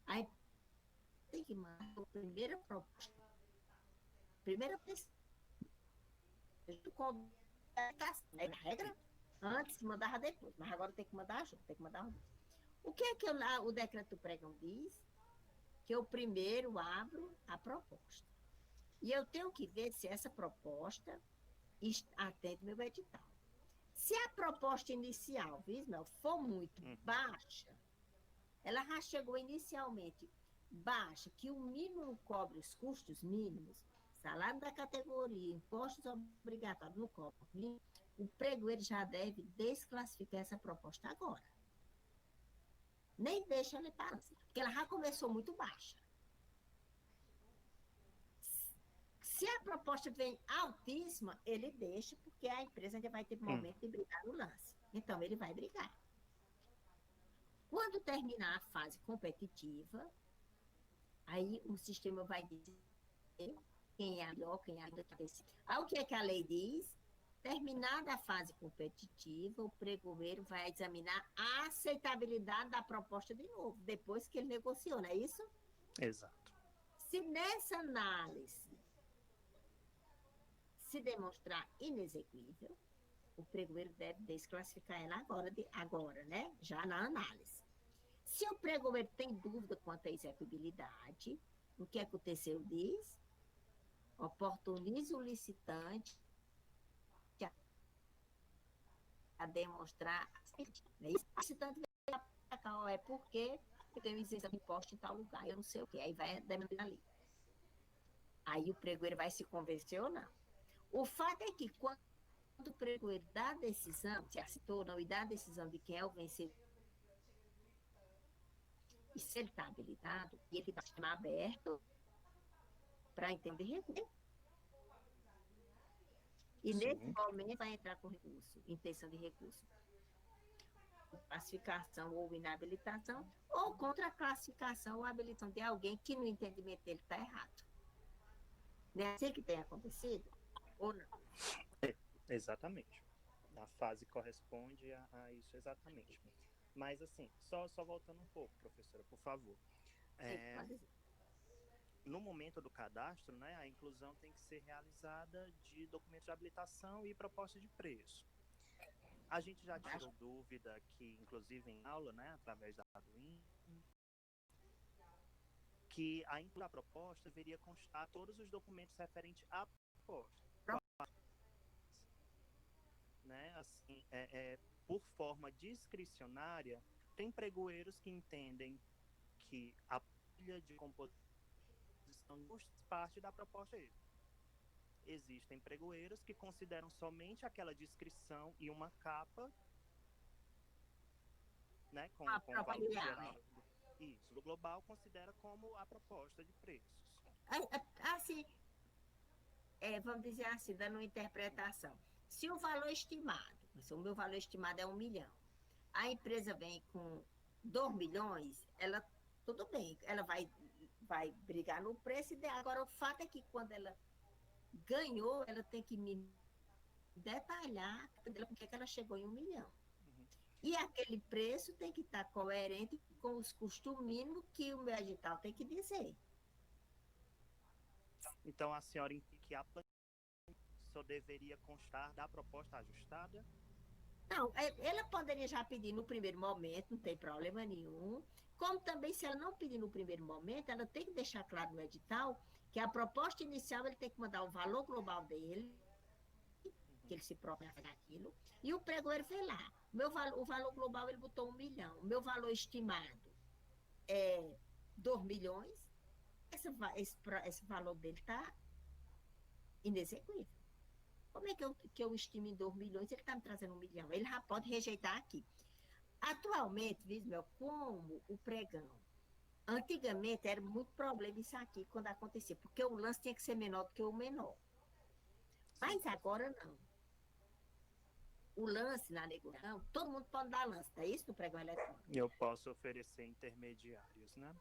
Aí tem que mandar a primeira proposta. Primeira pessoa. Com a regra, antes mandava depois, mas agora tem que mandar junto, tem que mandar junto. O que é que o decreto do pregão diz? Que eu primeiro abro a proposta. E eu tenho que ver se essa proposta atende meu edital. Se a proposta inicial, Ismael, for muito baixa, ela já chegou inicialmente baixa, que o mínimo cobre os custos mínimos, salário da categoria, impostos obrigatórios no cobre, o pregoeiro já deve desclassificar essa proposta agora. Nem deixa ela parar, porque ela já começou muito baixa. Se a proposta vem altíssima, ele deixa, porque a empresa ainda vai ter momento de brigar no lance. Então, ele vai brigar. Quando terminar a fase competitiva, aí o sistema vai dizer quem é melhor, quem é ainda está. Aí o que é que a lei diz? Terminada a fase competitiva, o pregoeiro vai examinar a aceitabilidade da proposta de novo, depois que ele negociou, não é isso? Exato. Se nessa análise se demonstrar inexequível, o pregoeiro deve desclassificar ela agora, né? Já na análise. Se o pregoeiro tem dúvida quanto à execuibilidade, o que é que o terceiro diz? Oportunize o licitante a demonstrar o licitante vai para cá, porque eu tenho isenção de imposto em tal lugar, eu não sei o quê, aí vai demonstrar ali. Aí o pregoeiro vai se convencer ou não. O fato é que quando o pregoeiro dá a decisão, se acertou ou não, e dá a decisão de quem é o vencedor, e se ele está habilitado, e ele está sistema aberto para entender recurso. E nesse momento vai entrar com recurso, intenção de recurso. Classificação ou inabilitação, ou contra a classificação ou habilitação de alguém que no entendimento dele está errado. Não é assim que tem acontecido? Ou não? Exatamente. A fase corresponde a isso exatamente. Mas assim, só voltando um pouco, professora, por favor. No momento do cadastro, né, a inclusão tem que ser realizada de documentos de habilitação e proposta de preço. A gente já tirou dúvida aqui, inclusive em aula, né, através da Arduino, que a proposta deveria constar todos os documentos referentes à proposta. Né, assim, por forma discricionária, tem pregoeiros que entendem que a pilha de composição faz parte da proposta dele. Existem pregoeiros que consideram somente aquela descrição e uma capa, né, com o valor geral. Isso, do global considera como a proposta de preços. Assim, vamos dizer assim, dando uma interpretação. Se o valor estimado, o meu valor estimado é 1 milhão, a empresa vem com 2 milhões, ela, tudo bem, ela vai brigar no preço. Agora, o fato é que quando ela ganhou, ela tem que me detalhar porque ela chegou em 1 milhão. E aquele preço tem que estar coerente com os custos mínimos que o meu edital tem que dizer. Então, a senhora entende que a planilha só deveria constar da proposta ajustada? Não, ela poderia já pedir no primeiro momento, não tem problema nenhum. Como também, se ela não pedir no primeiro momento, ela tem que deixar claro no edital que a proposta inicial ele tem que mandar o valor global dele, que ele se propõe a fazer aquilo, e o pregoeiro vê lá. O valor global ele botou 1 milhão. O meu valor estimado é 2 milhões. Esse valor dele está inexequível. Como é que eu estimo em 2 milhões ele está me trazendo 1 milhão? Ele já pode rejeitar aqui. Atualmente, Vismel, como o pregão, antigamente era muito problema isso aqui quando acontecia, porque o lance tinha que ser menor do que o menor. Mas agora não. O lance na negociação, todo mundo pode dar lance, não é isso no pregão eletrônico? Eu posso oferecer intermediários, né?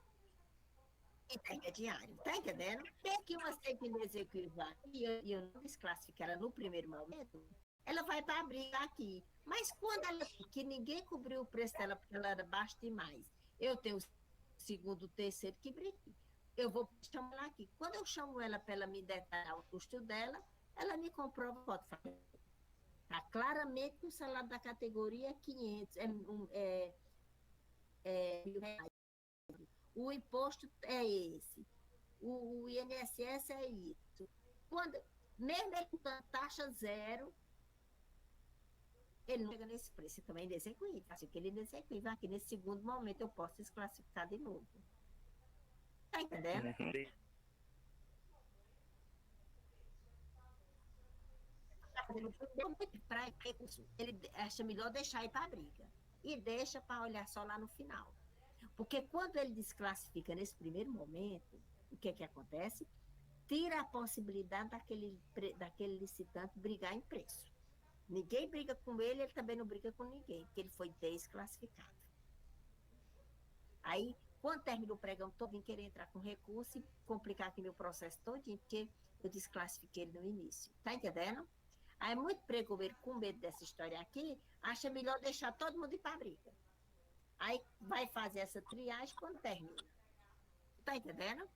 Intermediário, tá entendendo? Tem que uma sempre inexequível aqui, e eu não desclassifico ela no primeiro momento, ela vai para a briga aqui. Mas quando ela que ninguém cobriu o preço dela porque ela era baixa demais, eu tenho o segundo, terceiro que brigue. Eu vou chamar ela aqui. Quando eu chamo ela para ela me detalhar o custo dela, ela me comprova, pode fazer. Está claramente no salário da categoria 500, R$ 1.000. O imposto é esse. O INSS é isso. Quando, mesmo ele com taxa zero, ele não chega nesse preço. Também é inexequível. Assim que ele é inexequível. Aqui nesse segundo momento eu posso desclassificar de novo. Tá entendendo? Ele acha melhor deixar ir para a briga. E deixa para olhar só lá no final. Porque quando ele desclassifica nesse primeiro momento, o que acontece? Tira a possibilidade daquele licitante brigar em preço. Ninguém briga com ele, ele também não briga com ninguém, porque ele foi desclassificado. Aí, quando termina o pregão todo, vim querer entrar com recurso e complicar aqui meu processo todinho, porque eu desclassifiquei ele no início. Tá entendendo? Aí, muito pregoeiro com medo dessa história aqui, acha melhor deixar todo mundo ir para a briga. Aí, vai fazer essa triagem quando termina. Tá entendendo?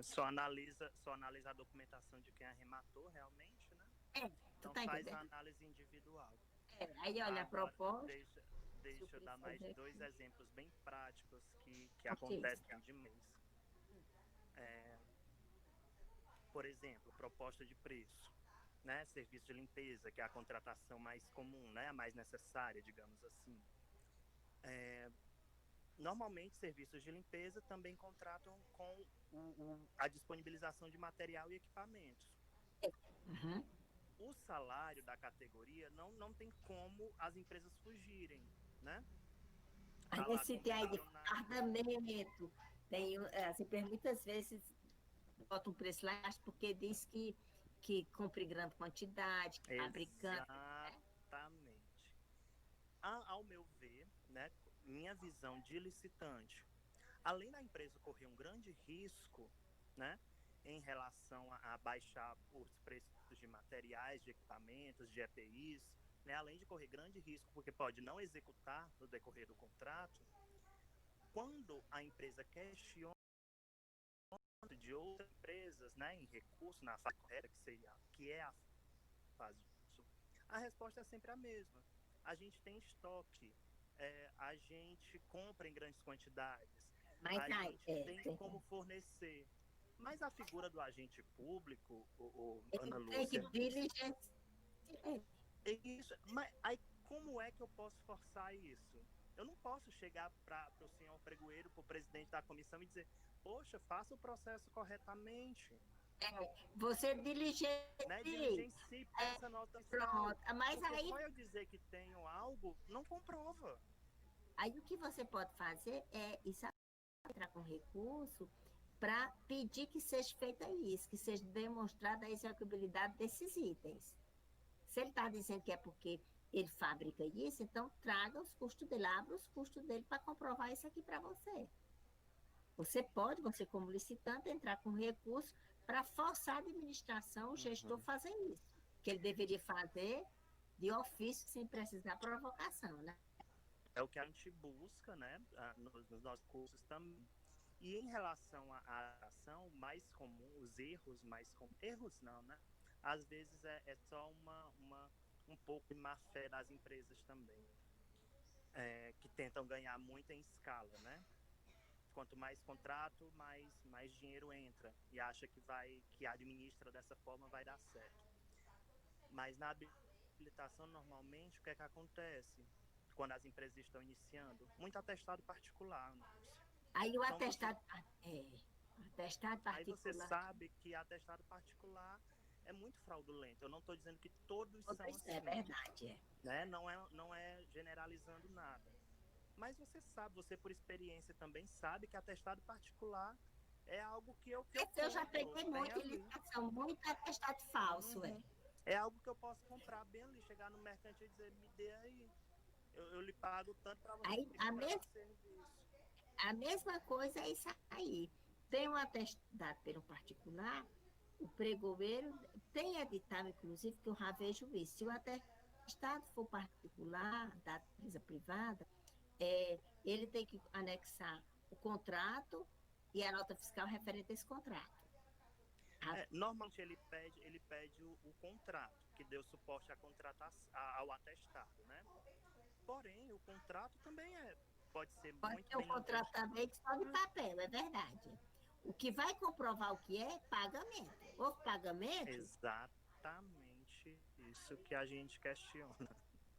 Só analisa a documentação de quem arrematou realmente, né? Não tá faz entendendo? a análise individual. Aí olha a proposta. Deixa eu dar mais 2 exemplos bem práticos que acontecem demais. Por exemplo, proposta de preço, né? Serviço de limpeza, que é a contratação mais comum, né? A mais necessária, digamos assim. Normalmente, serviços de limpeza também contratam com a disponibilização de material e equipamentos. Uhum. O salário da categoria não tem como as empresas fugirem, né? Aí esse tem aí de fardamento, tem, assim, muitas vezes bota um preço lá porque diz que compra em grande quantidade, que fabricante. Exatamente. Ao meu ver, né, minha visão de licitante, além da empresa correr um grande risco, né, em relação a baixar os preços de materiais, de equipamentos, de EPIs, né, além de correr grande risco, porque pode não executar no decorrer do contrato, quando a empresa questiona de outras empresas, né, em recurso, na fase correta, que é a fase disso, a resposta é sempre a mesma. A gente tem estoque, a gente compra em grandes quantidades, a gente tem como fornecer. Mas a figura do agente público, Ana Lúcia... Isso, mas aí como é que eu posso forçar isso? Eu não posso chegar para o senhor pregoeiro, para o presidente da comissão e dizer, poxa, faça o processo corretamente. Você diligencie. Né? Diligencie, peça nota fiscal. Mas porque aí... só eu dizer que tenho algo, não comprova. Aí o que você pode fazer é entrar com recurso para pedir que seja feita isso, que seja demonstrada a execuibilidade desses itens. Se ele está dizendo que é porque ele fabrica isso, então traga os custos dele, abra os custos dele para comprovar isso aqui para você. Você como licitante, entrar com recurso para forçar a administração, o gestor, fazer isso. Que ele deveria fazer de ofício, sem precisar de provocação, né? É o que a gente busca, né, nos nossos cursos também. E em relação à ação mais comum, os erros mais comuns, erros não, né? às vezes é só um pouco de má fé das empresas também, que tentam ganhar muito em escala, né? Quanto mais contrato, mais dinheiro entra e acha que administra dessa forma vai dar certo. Mas na habilitação, normalmente, o que é que acontece quando as empresas estão iniciando? Muito atestado particular, né? Aí o Então, atestado aí você particular. sabe que atestado particular é muito fraudulento. Eu não estou dizendo que todos são assim. É verdade, Né? Não é generalizando nada. Mas você sabe, você por experiência também sabe que atestado particular é algo que eu Eu já compro, peguei muita licitação, muito atestado falso, É algo que eu posso comprar bem ali, chegar no mercante e dizer, me dê aí. Eu lhe pago tanto para você Aí, comprar esse serviço. a mesma coisa é isso aí. Tem um atestado pelo particular, o pregoeiro tem edital, inclusive, que eu já vejo isso. Se o atestado for particular, da empresa privada, ele tem que anexar o contrato e a nota fiscal referente a esse contrato. Normalmente ele pede o contrato, que deu suporte ao atestado, né? Porém, o contrato também pode ser Pode muito ter um bem contrato também só de papel, é verdade. O que vai comprovar o que é pagamento. Houve pagamento? Exatamente isso que a gente questiona.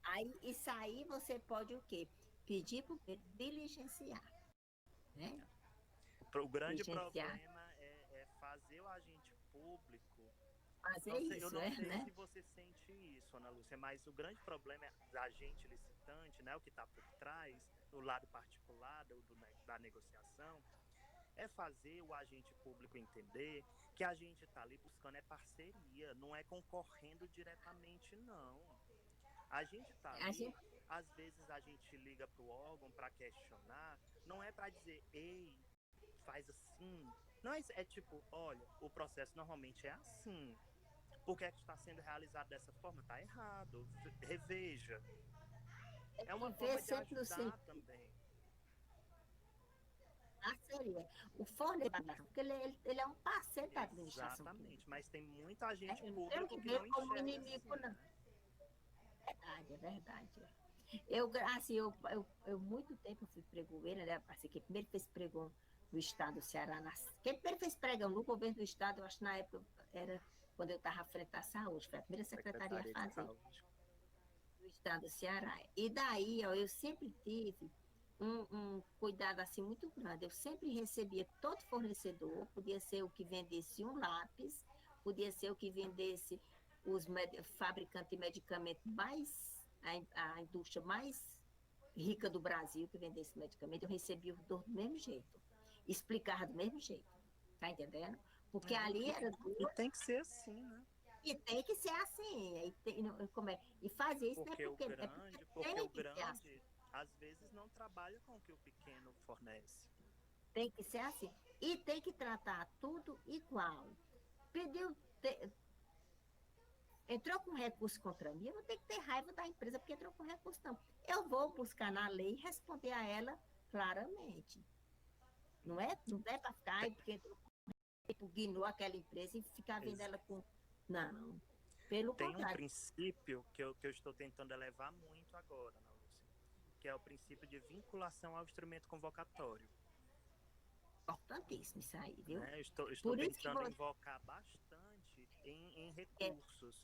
Aí, isso aí você pode o quê? Pedir para o diligenciar. Né? O grande problema é fazer o agente público. Fazer isso, eu não sei né? se você sente isso, Ana Lúcia, mas o grande problema da agente licitante, né, o que está por trás, do lado particular da negociação, é fazer o agente público entender que a gente está ali buscando parceria, não é concorrendo diretamente, não. A gente está ali, às vezes a gente liga para o órgão para questionar, não é para dizer, ei, faz assim. Não, é tipo, olha, o processo normalmente é assim. Por que está sendo realizado dessa forma? Está errado. Reveja. É uma forma de ajudar também. Parceria. O fornecedor, porque ele é um parceiro da administração pública. Exatamente, mas tem muita gente pública que não como enxerga inimigo, assim, não. Né? É verdade. Eu muito tempo fui pregoeira, né? Assim, quem primeiro fez pregão no estado do Ceará, quem primeiro fez pregão no governo do estado, eu acho que na época era quando eu estava à frente da saúde, foi a primeira secretaria a fazer do estado do Ceará. E daí, ó, eu sempre tive um cuidado assim muito grande. Eu sempre recebia todo fornecedor, podia ser o que vendesse um lápis, podia ser o que vendesse os fabricantes de medicamentos a indústria mais rica do Brasil que vendesse medicamento, eu recebia do mesmo jeito, explicava do mesmo jeito, tá entendendo? Porque ali era e tem que ser assim, né? E tem que ser assim, e fazer isso porque não é porque o grande às vezes não trabalha com o que o pequeno fornece. Tem que ser assim. E tem que tratar tudo igual. Entrou com recurso contra mim, eu não tenho que ter raiva da empresa porque entrou com recurso, não. Eu vou buscar na lei e responder a ela claramente. Não é para ficar, porque guinou aquela empresa e ficar vendo ela com... Não. Pelo Tem contrário. um princípio que eu estou tentando elevar muito agora, Ana Lúcia, que é o princípio de vinculação ao instrumento convocatório. Importantíssimo isso aí, viu? Estou tentando invocar bastante em recursos.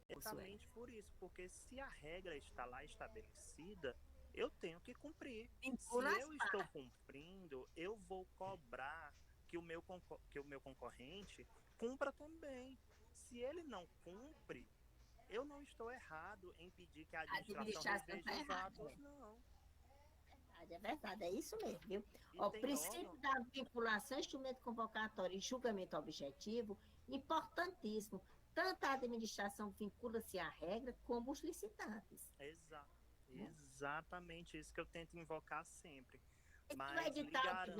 Exatamente por isso, porque se a regra está lá estabelecida, eu tenho que cumprir. Se eu estou cumprindo, eu vou cobrar que o meu concorrente cumpra também. Se ele não cumpre, eu não estou errado em pedir que a administração reveja os atos, não. É verdade, é isso mesmo, viu? O princípio da vinculação, instrumento convocatório e julgamento objetivo, importantíssimo. Tanto a administração vincula-se à regra, como os licitantes. Exatamente isso que eu tento invocar sempre. Mas lhe garanto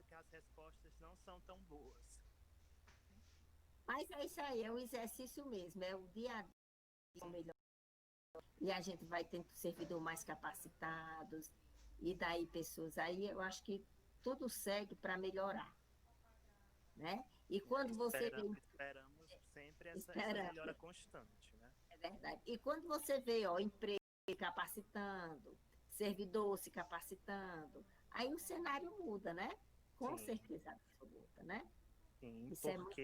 que as respostas não são tão boas. Mas é isso aí, é um exercício mesmo, é o dia a dia melhor. E a gente vai tendo servidores mais capacitados, e daí pessoas aí, eu acho que tudo segue para melhorar. Né? E quando você... Esperamos essa esperando. melhora constante, né? É verdade. E quando você vê, ó, empresa se capacitando, servidor se capacitando, aí o cenário muda, né? Com Sim, certeza absoluta, né? sim, Isso é muito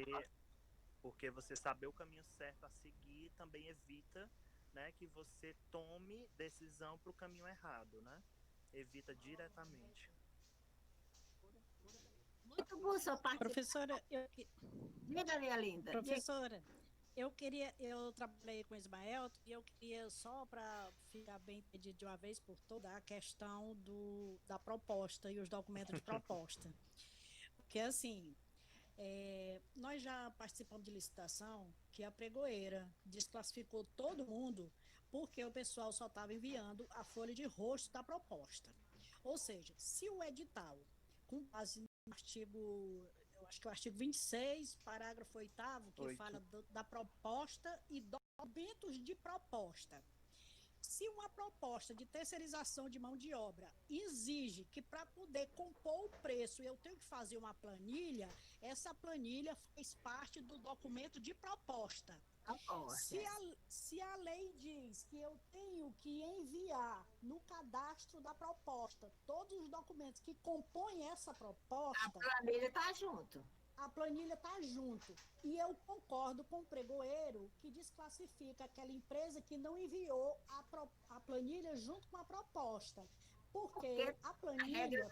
porque você saber o caminho certo a seguir também evita, né, que você tome decisão para o caminho errado, né? Evita diretamente. muito boa sua participação. Professora, Diga, minha linda. Diga. professora, eu trabalhei com o Ismael e eu queria só para ficar bem entendido de uma vez por toda a questão da proposta e os documentos de proposta. Porque assim, nós já participamos de licitação que a pregoeira desclassificou todo mundo porque o pessoal só estava enviando a folha de rosto da proposta. Ou seja, se o edital, com base no artigo, eu acho que é o artigo 26, parágrafo 8º, que fala da proposta e documentos de proposta. Se uma proposta de terceirização de mão de obra exige que para poder compor o preço eu tenho que fazer uma planilha, essa planilha faz parte do documento de proposta. Se a lei diz que eu tenho que enviar no cadastro da proposta todos os documentos que compõem essa proposta, a planilha está junto. A planilha está junto. E eu concordo com o pregoeiro que desclassifica aquela empresa que não enviou a planilha junto com a proposta. Porque a planilha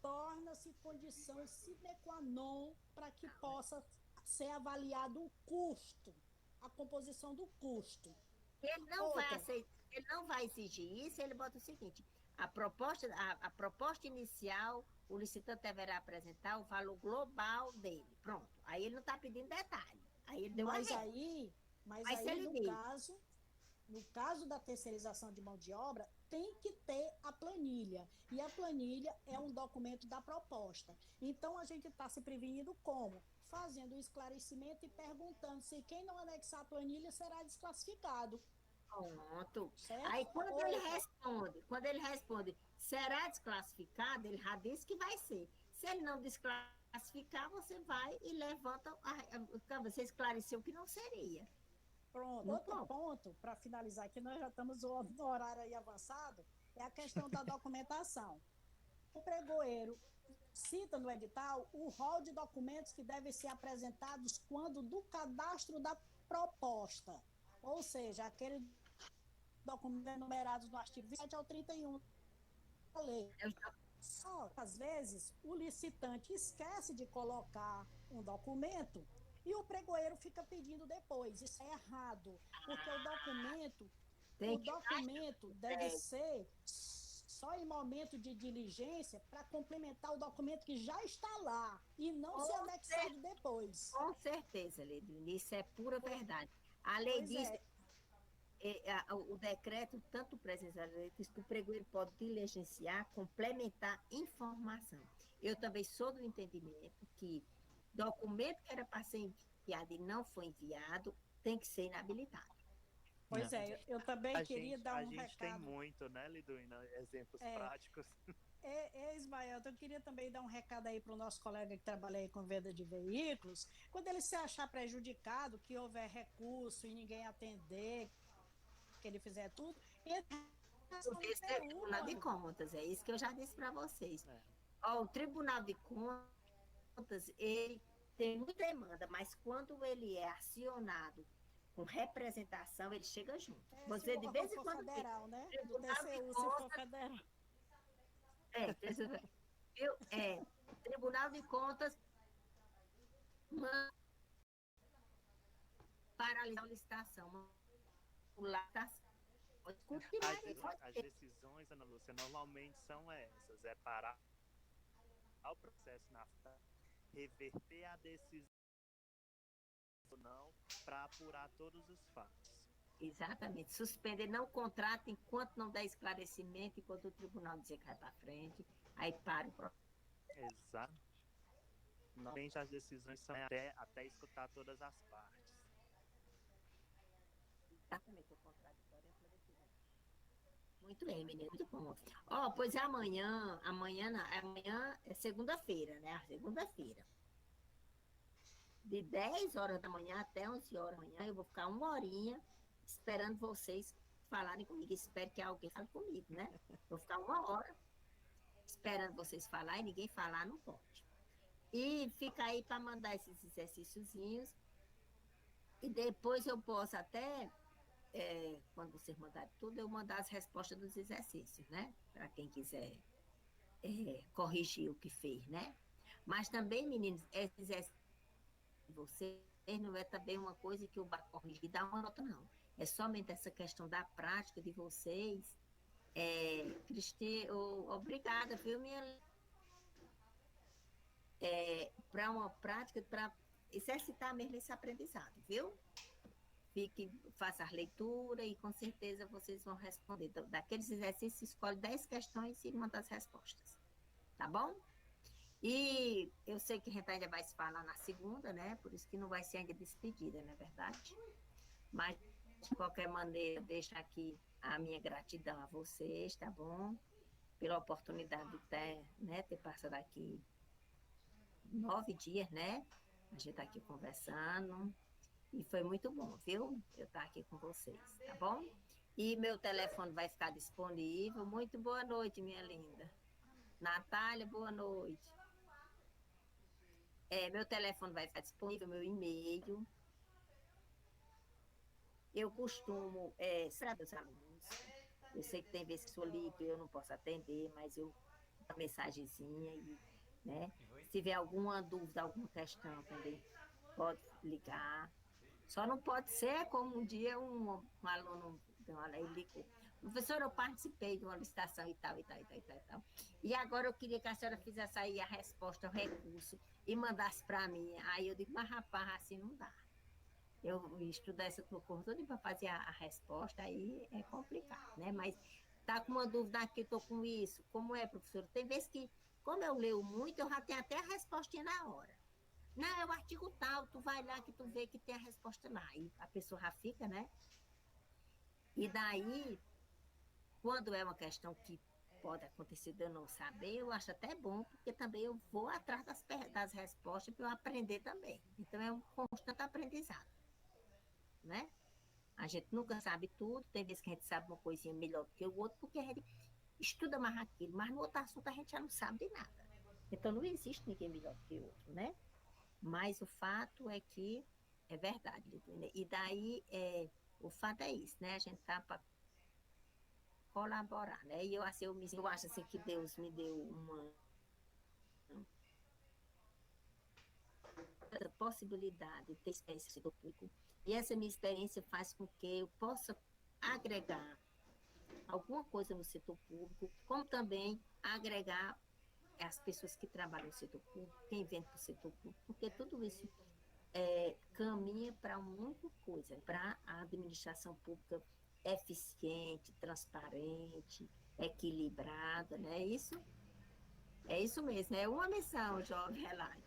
torna-se condição sine qua non para que possa ser avaliado o custo, a composição do custo. Ele não vai exigir isso, ele bota o seguinte: a proposta inicial, o licitante deverá apresentar o valor global dele. Pronto. Aí ele não está pedindo detalhe. Aí ele deu mas aí no caso da terceirização de mão de obra, tem que ter a planilha. E a planilha é um documento da proposta. Então, a gente está se prevenindo como? Fazendo o esclarecimento e perguntando se quem não anexar a planilha será desclassificado. Pronto. Certo? Aí quando ele responde, será desclassificado, ele já disse que vai ser. Se ele não desclassificar, você vai e levanta, você esclareceu que não seria. Pronto. Outro ponto, para finalizar aqui, nós já estamos no horário aí avançado, é a questão da documentação. O pregoeiro cita no edital o rol de documentos que devem ser apresentados quando do cadastro da proposta. Ou seja, aquele documentos enumerados no artigo 27 ao 31 da lei. Só que, às vezes, o licitante esquece de colocar um documento e o pregoeiro fica pedindo depois. Isso é errado, porque o documento deve ser só em momento de diligência para complementar o documento que já está lá e não ser anexado depois. Com certeza, Ledwina, isso é pura verdade. A lei diz... o decreto, tanto presencial, diz que o pregoeiro pode diligenciar, complementar informação. Eu também sou do entendimento que documento que era para ser enviado e não foi enviado tem que ser inabilitado. Pois é, eu também queria dar um recado. A gente tem muito, né, Liduína, exemplos práticos. Ismael, eu queria também dar um recado aí para o nosso colega que trabalha aí com venda de veículos. Quando ele se achar prejudicado, que houver recurso e ninguém atender, que ele fizer tudo, esse é o Tribunal de Contas, é isso que eu já disse para vocês. O Tribunal de Contas, ele tem muita demanda, mas quando ele é acionado com representação, ele chega junto. Você de vez em quando federal, né? Do TCU, se for federal. Tribunal de Contas paralisar a licitação. As decisões, Ana Lúcia, normalmente são essas: é parar o processo na reverter a decisão ou não, para apurar todos os fatos. Exatamente. Suspender, não contrata enquanto não der esclarecimento, enquanto o tribunal dizer que vai para frente, aí para o processo. Exato. Normalmente as decisões são até escutar todas as partes. Exatamente, o contraditório é a decisão. Muito bem, menino, muito bom. Pois é amanhã é segunda-feira, né? Segunda-feira. de 10 horas da manhã até 11 horas da manhã, eu vou ficar uma horinha esperando vocês falarem comigo. Espero que alguém fale comigo, né? Vou ficar uma hora esperando vocês falarem, e ninguém falar não pode. E fica aí para mandar esses exercíciozinhos. E depois eu posso até, quando vocês mandarem tudo, eu mandar as respostas dos exercícios, né? Para quem quiser corrigir o que fez, né? Mas também, meninos, esses exercícios de vocês não é também uma coisa que eu vou corrigir e dar uma nota, não. É somente essa questão da prática de vocês. Obrigada, viu, minha... para uma prática, para exercitar mesmo esse aprendizado, viu? Faça a leitura e com certeza vocês vão responder. Daqueles exercícios, escolhe 10 questões e manda as respostas. Tá bom? E eu sei que a gente ainda vai se falar na segunda, né? Por isso que não vai ser ainda despedida, não é verdade? Mas, de qualquer maneira, deixo aqui a minha gratidão a vocês, tá bom? Pela oportunidade de ter passado aqui 9 dias, né? A gente tá aqui conversando. E foi muito bom, viu? Eu estar aqui com vocês, tá bom? E meu telefone vai ficar disponível. Muito boa noite, minha linda. Natália, boa noite. Meu telefone vai ficar disponível, meu e-mail. Eu costumo, sabe, os alunos, eu sei que tem vezes que eu ligo e eu não posso atender, mas eu dou uma mensagenzinha e, né? Se tiver alguma dúvida, alguma questão também, pode ligar. Só não pode ser como um dia um aluno ele ligou. Professora, eu participei de uma licitação e tal, e tal, e tal, e tal, e tal. E agora eu queria que a senhora fizesse aí a resposta, o recurso, e mandasse para mim. Aí eu digo, mas rapaz, assim não dá. Eu estudar essa tua toda para fazer a resposta, aí é complicado, né? Mas tá com uma dúvida aqui, estou com isso. Como é, professora? Tem vezes que, como eu leio muito, eu já tenho até a resposta na hora. Não, é o artigo tal, tu vai lá que tu vê que tem a resposta lá. E a pessoa já fica, né? E daí, quando é uma questão que pode acontecer de eu não saber, eu acho até bom, porque também eu vou atrás das respostas para eu aprender também. Então, é um constante aprendizado, né? A gente nunca sabe tudo, tem vezes que a gente sabe uma coisinha melhor do que o outro, porque a gente estuda mais aquilo, mas no outro assunto a gente já não sabe de nada. Então, não existe ninguém melhor do que o outro, né? Mas o fato é que é verdade, Lidwina. E daí, o fato é isso, né? A gente tá para colaborar, né? E eu acho assim que Deus me deu uma possibilidade de ter experiência no setor público. E essa minha experiência faz com que eu possa agregar alguma coisa no setor público, como também agregar as pessoas que trabalham no setor público, quem vem para o setor público, porque tudo isso caminha para uma única coisa, para a administração pública eficiente, transparente, equilibrada, né? É isso mesmo, é uma missão, jovem Elaine.